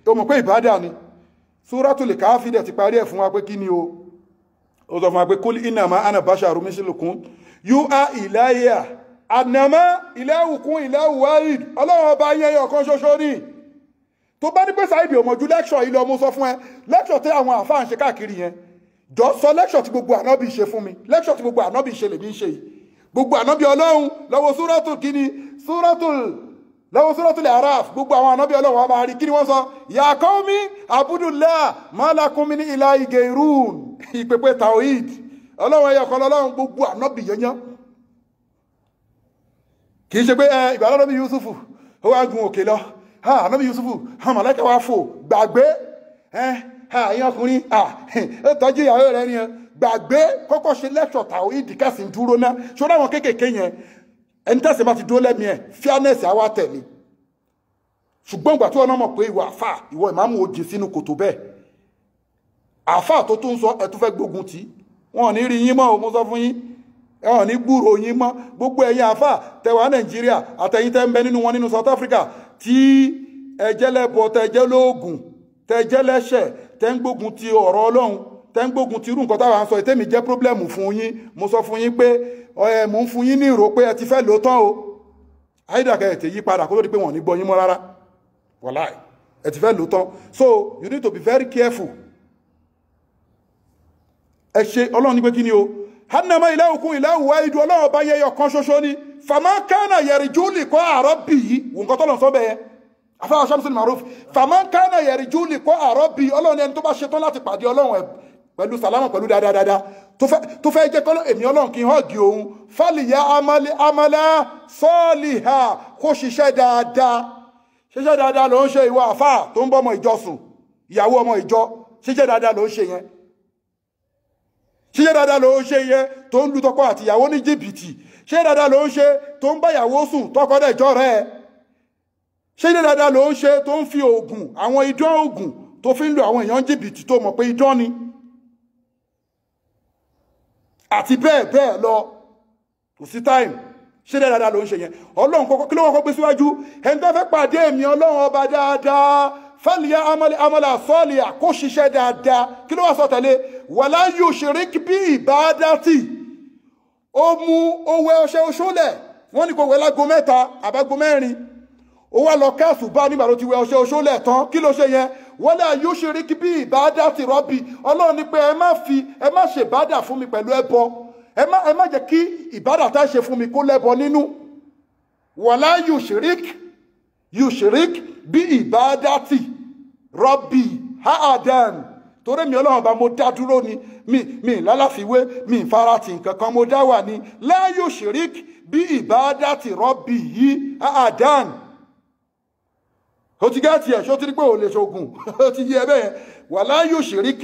ó mọ̀ pé ìbádà ni Suratul Kahfi dẹ̀ ti parí ẹ̀ fún wa pé kí ni o ó sọ fún wa pé kul innama ana basharun mislukum yuha ilayya annama ilahukum ilahu wahid ọlọ́run ọba yẹn ọ̀kan ṣoṣo ni tó bá ní pé Saidi òmòjú lẹ́kṣọ̀ ilé ọmọ sọ fún ẹ lẹ́kṣọ̀ tí àwọn àfáà ń ṣe káàkiri yẹn jọ sọ lẹ́kṣọ̀ tí gbogbo ànábì ṣe fún mi lẹ́kṣọ̀ tí gbogbo ànábì ṣe lèmi ń ṣe yìí gbogbo ànábì ọlọ́run lọ́wọ́ Suratul kíni lọ́wọ́ Suratul Araf gbogbo àwọn ànábì ọlọ́run wa máa rí kí ni wọ́n sọ ya qaumi abudullah ma lakum min ilahin gairun ìpèpè tawhid ọlọ́run ẹyọ kan lọ́lọ́run gbogbo ànábì yẹnyán kì í ṣe pé ìgbà ànábì Yusufu ó wá gun òkè lọ ànábì Yusufu àwọn màláíkà wá fò gbàgbé ẹ̀yin ọkùnrin ó tọ́jú ìyàwó rẹ̀ ni gbàgbé kọ́kọ́ ṣe lẹ́kṣọ̀ tawhid kẹ́sìn dúró ná ṣó dáwọn kéékèèké yẹn ẹni tẹ́sí bá ti dúró lẹ́mìí ẹ̀ fairness àwa tẹ̀lé ṣùgbọ́n ìgbà tí wọ́n náà mọ̀ pé ìwọ àfà ìwọ ìmáàmù òjì sínú kòtò bẹ́ẹ̀ àfà tó tún sọ ẹ̀ tún fẹ́ gbógun tì wọn ò ní rí yín mọ́ mo sọ fún yín wọn ò ní gbúrò yín mọ́ gbogbo ẹ̀yin àfà tẹwà Nàìjíríà àtẹ̀yin tẹ́ ń bẹ nínú wọn nínú South Africa tí ẹjẹ́ lẹ́bọ tẹ́jẹ́ lóògùn tẹ́jẹ́ lẹ́ṣẹ̀ tẹ́ ń gbógun ti ọ̀rọ̀ Ọlọ́run tẹ́ ń gbógun ti irú nǹkan táwa ń sọ ìtẹ́mi jẹ́ pírọ́blẹ́mù fún yín mo sọ fún yín pé mò ń fún yín ní ìró pé ẹ ti fẹ́ lò tán o ayédàkẹ́ ẹ̀ tẹ̀ yí padà kó tó di pé wọ́n ní gbọ́ yín mọ́ rárá wàláì ẹ ti fẹ́ lò tán so you need to be very careful ẹ ṣe Ọlọ́run ní pé kí ni o hannama ilahukum ilahu wahid Ọlọ́run bá yẹyọ kan ṣoṣo ni faman kana yarju liqa rabbihi wò nǹkan tọ́lọ̀ sọ bẹ́ẹ̀ afáwọn Shamsul Maruf faman kana yarju liqa rabbihi Ọlọ́run ẹni tó bá ṣetán láti pàdé Ọlọ́run pẹ̀lú sàlámà pẹ̀lú dáadáa tó fẹ́ jẹ́ kọ́lọ́ èmi Ọlọ́run kí n họ́gì òun fàlìyà amálá sọ́ọ̀lìhà kó ṣiṣẹ́ dáadáa ló ń ṣe ìwọ àfáà tó ń bọ́ ọmọ ìjọ sùn ìyàwó ọmọ ìjọ ṣiṣẹ́ dáadáa ló ń ṣe yẹn ṣiṣẹ́ dáadáa ló ń ṣe yẹn tó ń lu tọkọ àti ìyàwó ní jìbìtì ṣiṣẹ́ dáadáa ló ń ṣe tó ń bá ìyàwó sùn tọkọ dẹ̀ jọ rẹ̀ ṣiṣẹ́ dáadáa ló ń ṣe tó ń fi oògùn àwọn idán oògùn tó fi ń lo àwọn èèyàn jìbìtì tó mọ̀ pé idán ni àti bẹ́ẹ̀ bẹ́ẹ̀ lọ kò sí time ṣe dáadáa ló ń ṣe yẹn Ọlọ́run kọ́kọ́ kí ló kọ́kọ́ gbé síwájú ẹni tó fẹ́ pàdé èmi Ọlọ́run ọba dáadáa fàlìyà amala sọ́ọ̀lì kó ṣiṣẹ́ dáadáa kí ló wá sọ tẹ̀lé wala yushrik bí ìbádátì ó mú owó ọṣẹ oṣólẹ̀ wọ́n ní kò wẹ̀ lágo 3 àbágo 4 ó wá lọ káàsù bá nígbà tó ti wẹ̀ ọṣẹ oṣó lẹ̀ tán kí ló ṣe yẹn wala yushrik bi ibadati rabbi ọlọ́run ní pé ẹ má ṣe ìbádà fún mi pẹ̀lú ẹbọ ẹ má jẹ́ kí ìbádà tá ṣe fún mi kó lẹ́bọ nínú wala yushrik bi ibadati rabbi ahadan torí mi ọlọ́run bá mo dá dúró ni mi lálàfiwé mi farati nǹkan kan mo dá wà ní la yushrik bi ibadati rabbi yìí ahadan ó ti gẹ́ẹ̀tì ẹ̀ ṣó ti rí pé ò lè ṣogun ó ti yí ẹbẹ́ yẹn wala yushrik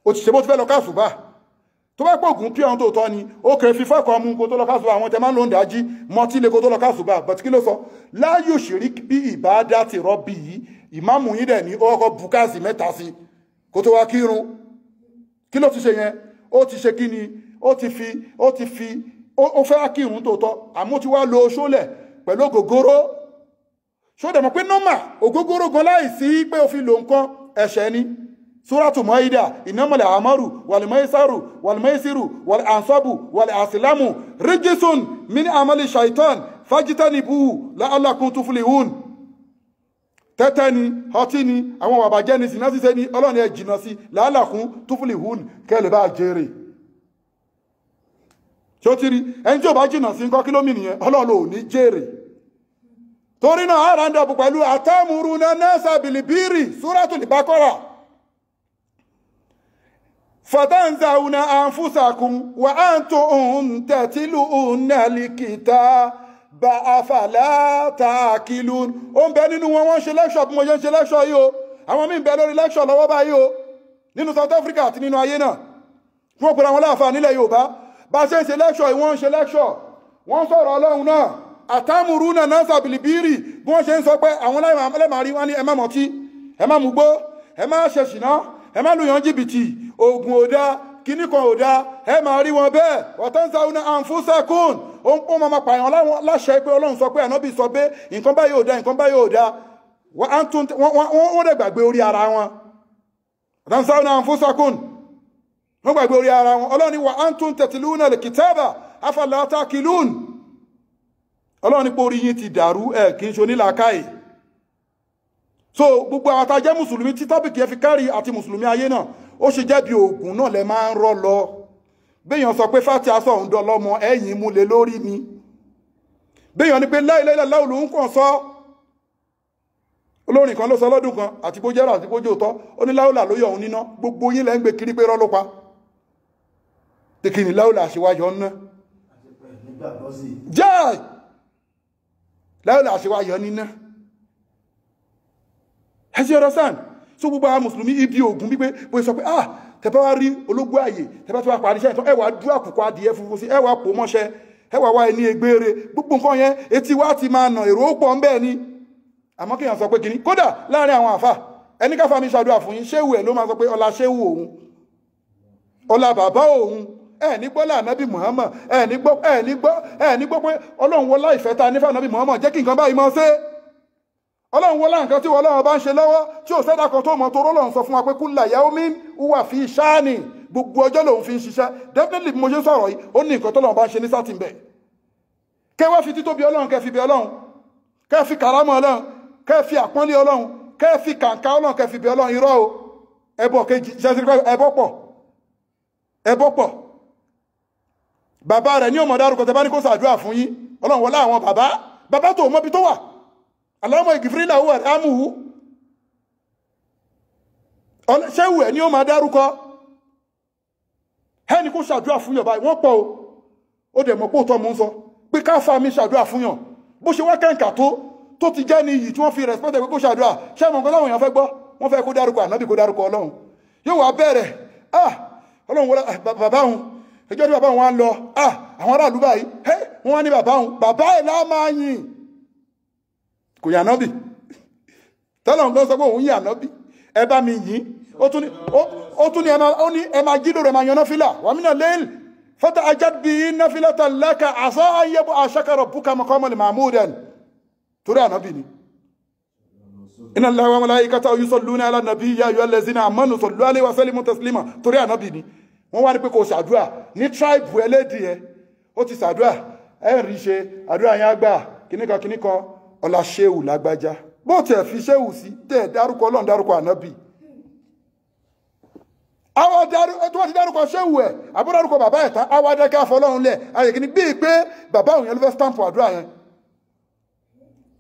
ó ti ṣe bó ti fẹ́ lọ káàsùbà tó bá pọ̀ ògùn píọ̀n tó tọ́ ni ó kẹ́ fífẹ́ kan mú kó tó lọ káàsùbà àwọn tẹ máa ń lò ń dájí mọtí lè kó tó lọ káàsùbà but kí ló sọ la yushrik bi ibadati rabbi yìí ìmáàmù yín dẹ̀ ní ó kọ́ bùkásì 3 sí kó tó wá kírun kí ló ti ṣe yẹn ó ti ṣe kí ni ó fẹ́ kírun tó tọ́ àmọ́ ti wá lo ṣólẹ̀ pẹ̀lú ògógóró ṣó dẹ̀ mọ̀ pé nọ́mà ògógóró gan láìsí pé ó fi lò nǹkan ẹ̀ṣẹ̀ ni Suratu Maida innamal a'malu wal maisiru wal ansabu wal azlamu rijsun min amali shaitan fajtanibuhu la'allakum tuflihun tẹ́tẹ́ ni ọtí ni àwọn wàbàjẹ́ ni sinna ṣíṣe ni ọlọ́run ẹ jìnnà sí la'allakum tuflihun kẹ́lẹ̀ bá jèrè ṣó ti rí ẹni tí ò bá jìnnà sí nǹkan kílómì nìyẹn ọlọ́run ò ní jèrè torí náà àràǹdà pẹ̀lú atamuruna nasa bilibiri Suratul Baqara fatanzawna anfusakum wa antum tatluna alkitaba afala ta'qilun ó ń bẹ nínú wọn ṣe lecture bí mo ṣe ń ṣe lecture yìí o àwọn míì ń bẹ lórí lecture lọ́wọ́ báyìí o nínú South Africa àti nínú ayé náà wọ́n pèrè àwọn láàfà nílẹ̀ Yorùbá bá ṣe ń ṣe lecture yìí wọ́n ń ṣe lecture wọ́n sọ̀rọ̀ Ọlọ́run náà àtàmùrúnà nasa bilibiri bí wọ́n ṣe ń sọ pé àwọn lẹ́màrí wọ́n ní ẹ má mọtí ẹ má mugbó ẹ má ṣe ṣìná ẹ má lùyàn jìbìtì oògùn òdá kíní kan òdá ẹ má rí wọn bẹ́ẹ̀ watansawna anfusakum ó máa pààyàn láṣẹ pé Ọlọ́run sọ pé ànábì sọ pé nǹkan báyìí òdá nǹkan báyìí òdá wọ́n dẹ̀ gbàgbé orí ara wọn watansawna anfusakum wọ́n gbàgbé orí ara wọn Ọlọ́run ní wa antum tatluna alkitaba afala ta'qilun Ọlọ́run ní pé orí yín ti dàrú kí n ṣe onílàákàyè so gbogbo àwọn tá jẹ́ mùsùlùmí tí tọ́pìkì ẹ fi kárí àti mùsùlùmí ayé náà ó ṣe jẹ́ bí oògùn náà lẹ máa ń rọ́ lọ béèyàn sọ pé fàtí aṣọ òun dọlọ́mọ ẹ̀yìn múlẹ̀ lórí ni béèyàn ní pé láìláìlá láwùlù ń kàn sọ olórin kan ló sọ lọ́dún kan àti bó jẹ́rọ àti bó jẹ́ òótọ́ ó ní láwùlà ló yọ òun níná gbogbo yín lẹ́ ń gbé kiri pé rọ́ ló pa tèkìní láwùlà àṣewáyọ ńná jẹ́ láwùlà àṣewáyọ níná ẹ̀sí ọ̀rọ̀ sàn so gbogbo àwọn mùsùlùmí ibi ogun wípé bó sọ pé tẹbá wá rí ológun ààyè tẹbá tó wá parí iṣẹ́ ìtàn ẹwà dú àkùkọ adìẹ funfun sí ẹwà pò mọ́ṣẹ́ ẹwà wá ẹni egbére gbogbo nǹkan yẹn etí wá ti máa nà èrò pọ̀ ń bẹ́ẹ̀ ni àmọ́ kí èèyàn sọ pé kìíní kódà láàrin àwọn àfà ẹni káfà mi ṣàdúrà fún yín ṣéwù ẹ̀ ló máa sọ pé ọlá ṣéwù òun ọlá bàbá òun ní gbọ́ lànàbì Muhammad ní gbọ́ pé Ọlọ́run wọlá ìfẹ́ ta nífà nàbì Muhammad jẹ́ kí nǹkan báyìí mọ́ sí Ọlọ́run wọlá nǹkan tí Ọlọ́run bá ń ṣe lọ́wọ́ tí ò sẹ́dá kan tó mọ̀ tó rọ́lọ́run sọ fún wa pé kulla yawmin huwa fi sha'ni gbogbo ọjọ́ lòun fi ń ṣiṣẹ́ definitely bí mo ṣe sọ̀rọ̀ yìí ó ní nǹkan tọ́lọ́run bá ń ṣe ní sátìmbẹ̀ kẹ́ wá fi títóbi Ọlọ́run kẹ́ fi bẹ Ọlọ́run kẹ́ fi kàrámọ̀ Ọlọ́run kẹ́ fi àpọ́nlé Ọlọ́run kẹ́ fi kàǹkà Ọlọ́run kẹ́ fi bẹ Ọlọ́run irọ́ o ẹbọ kejì ẹbọ pọ̀ bàbá rẹ̀ ní ọmọ dárúkọ tẹ bá ní kó ṣàdúrà fún yín Ọlọ́run wọlá àwọn bàbá tó mọ́bi tó wà Allahumma ighfir lahu warhamhu ṣéwù ẹ̀ ní ó máa dárúkọ ẹni kó ṣàdúrà fún yàn báyìí wọ́n pọ̀ ó dẹ̀ mọ̀ pé òótọ́ mú ń sọ pé káfà mi ṣàdúrà fún yàn bó ṣe wá kẹ́ǹkà tó ti jẹ́ ní iyì tí wọ́n fi respect pé kó ṣàdúrà ṣé mọ̀ nǹkan táwọn èèyàn fẹ́ gbọ́ wọ́n fẹ́ kó dárúkọ ànábì kó dárúkọ Ọlọ́run yóò wá bẹ̀rẹ̀ Ọlọ́run wọlé bàbá òun ẹjọ́ tí bàbá òun wá ń lọ àwọn aráàlú báyìí wọ́n wá ní bàbá ẹ̀ lá máa yìn kò yà nábì tọ́lọ̀ nǹkan sọ pé òun yà nábì ẹ bá mi yìn ó tún ní ẹ máa jí lóru ẹ máa yan náfìlà wa mina layl fatahajjad bihi nafilatan laka asa an yab'athaka rabbuka maqaman mahmudan torí ànábì ni inna Allaha wa malaikatahu yusalluna ala nabi ya ayyuhallazina amanu sallu alayhi wa sallimu taslima torí ànábì ni wọ́n wá ní pé kò ṣàdúrà ní tribe ẹlẹ́dìí ẹ ó ti ṣàdúrà ẹ rí ṣe àdúrà yẹn àgbà kíníkan ọlá ṣéwù lágbájá bó tiẹ̀ fi ṣéwù sí tẹ̀ dárúkọ Ọlọ́run dárúkọ ànábì àwọn tó wọ́n ti dárúkọ ṣéwù ẹ̀ àbúrárúkọ bàbá ẹ̀ta àwọn adákẹ́ àfọlọ́run lẹ̀ ayèkíní bíi pé bàbá òun yẹn ló fẹ́ stamp àdúrà yẹn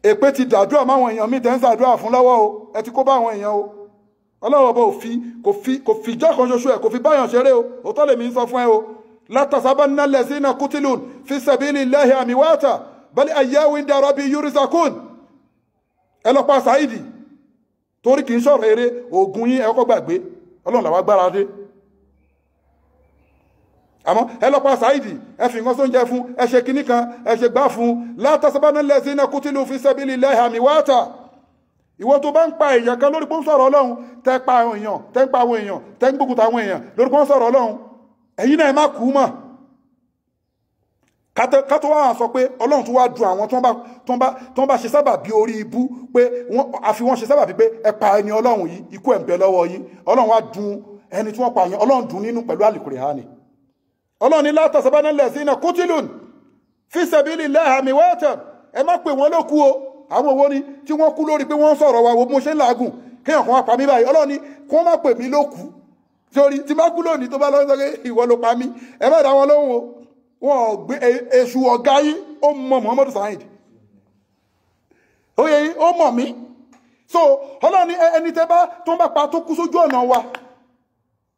èpè ti dàdúrà máwọn èèyàn míì tẹ́ ń sàdúrà fún lọ́wọ́ o ẹ ti kó bá àwọn èèyàn o Ọlọ́run ọba kò fi ìjọ kan ṣoṣo ẹ̀ kò fi báyàn ṣeré o òótọ́ lèmi ń sọ fún ẹ o látàsábánná lẹ́sìn kutilun fi sabilillahi amwata bal ahya'un inda rabbihim yurzaqun ẹ lọ pa Saidi torí kì í sọ̀rọ̀ eré oògùn yín ẹ kọ́kọ́ gbàgbé Ọlọ́run làwọn agbára dé àmọ́ ẹ lọ pa Saidi ẹ fi nǹkan sóúnjẹ fún ẹ ṣe kinní kan ẹ ṣe gbá fún látàsábánná lẹ́sìn kutilu fi sabilillahi amwata ìwọ tó bá ń pa èèyàn kan lórí pé ń sọ̀rọ̀ Ọlọ́run tẹ́ pa àwọn èèyàn tẹ́ ń pa àwọn èèyàn tẹ́ ń gbógun táwọn èèyàn lórí pé ń sọ̀rọ̀ Ọlọ́run ẹ̀yin náà ẹ má kú mọ́ kátó wá sọ pé Ọlọ́run tó wá dùn àwọn tó ń bá ṣe sábà bí orí ibú pé àfi wọ́n ṣe sábà bí pé ẹ pa ẹni Ọlọ́run yìí ikú ẹ̀ ń bẹ lọ́wọ́ yín Ọlọ́run wá dùn ẹni tí wọ́n pa yẹn Ọlọ́run dùn nínú pẹ̀lú Al-Qur'ani Ọlọ́run ní la tahsabanna allazina kutilun fi sabilillahi amwatan ẹ má pè wọ́n lókú o àwọn owó ni tí wọ́n kú lórí pé wọ́n sọ̀rọ̀ wa wo mo ṣe ń làágùn kéèyàn kan wá pa mí báyìí Ọlọ́run ní kí wọ́n má pè mí lókú torí tí bá kú lónìí tó bá lọ́wọ́ sọ pé ìwọ ló pa mí ẹ má dá wọn lóhùn o wọn gbé èṣù ọ̀gá yín ó mọ Muhammadu Saheed ó yẹ yín ó mọ̀ mí so Ọlọ́run ní ẹni tẹ́ bá tó ń bá pa tó kú sójú ọ̀nà wa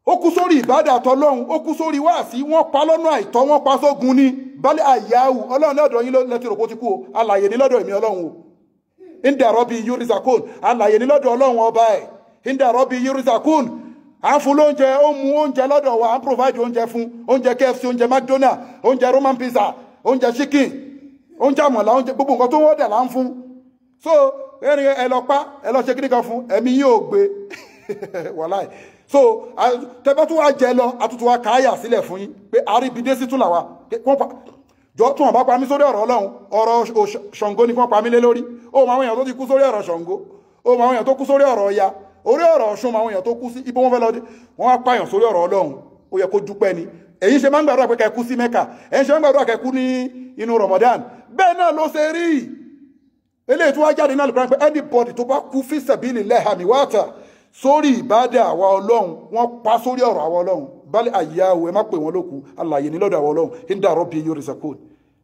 ó kú sórí ìbádà àtọlọ́hun ó kú sórí wáàsí wọ́n pa lọ́nà àìtọ́ wọ́n pa sógun ní bálẹ̀ àyáwù Ọlọ́run lọ́dọ̀ yín lẹ́tí rògbò ti kú o alàyè ní lọ́dọ̀ èmi Ọlọ́run o inda rabbi yurzaqun alàyè ní lọ́dọ̀ Ọlọ́run ọba ẹ̀ inda rabbi yurzaqun à ń fún lóúnjẹ ó mú oúnjẹ lọ́dọ̀ wa à ń provide oúnjẹ fún oúnjẹ KFC oúnjẹ McDonald oúnjẹ Roman pizza oúnjẹ chicken oúnjẹ àmọ̀là oúnjẹ gbogbo nǹkan tó wọ́n dẹ̀ là ń fún so ẹ lọ pa ẹ lọ ṣe kíní kan fún ẹ̀mí yóò gbé wàláì so tẹ́bẹ́ tó wá jẹ lọ àtútù wa káyà sílẹ̀ fún yín pé àríbidé sí tún làwà jọ tún wọn bá pa mí sórí ọ̀rọ̀ Ọlọ́run ọ̀rọ̀ Ṣàngó ni wọ́n pa mí lé lórí ó mọ àwọn èèyàn tó ti kú sórí ọ̀rọ̀ Ṣàngó ó mọ àwọn èèyàn tó kú sórí ọ̀rọ̀ Ọya orí ọ̀rọ̀ Ọ̀ṣun mọ àwọn èèyàn tó kú sí ibo wọn fẹ́ lọ dé wọn á pààyàn sórí ọ̀rọ̀ Ọlọ́run ó yẹ kó dúpẹ́ ni èyí ṣe máa ń gbàdúrà pé kẹ́ kú sí Mẹ́kà èyí ṣe máa ń gbàdúrà kẹ́ kú ní inú Ramadan bẹ́ẹ̀ náà ló ṣe rí eléyìí tó wá jáde náà lùkọ́ pé anybody tó bá kú fi sabilillahi amwata sórí ìbádà àwa Ọlọ́run wọ́n pa sórí ọ̀rọ̀ àwa Ọlọ́run bal ahyaa'un ẹ má pè wọ́n lókú alààyè ní lọ́dọ̀ àwa Ọlọ́run inda rabbihim yurzaqun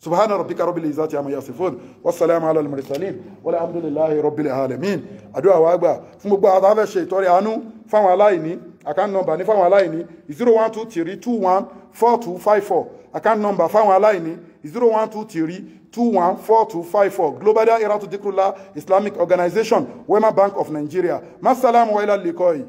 subhana rabbika rabbil izzati amma yasifun wassalamu ala al-mursalin walhamdulillahi rabbil alamin àdúrà wa gbà fún gbogbo àwọn tá fẹ́ ṣe ìtọrẹ àánú fáwọn aláìní account number ní fáwọn aláìní 01232142254 account number fáwọn aláìní 01232142254 Global Dahiratu Dhikrlahi Islamic Organization Wema Bank of Nigeria. Massalamu wa ila liqai.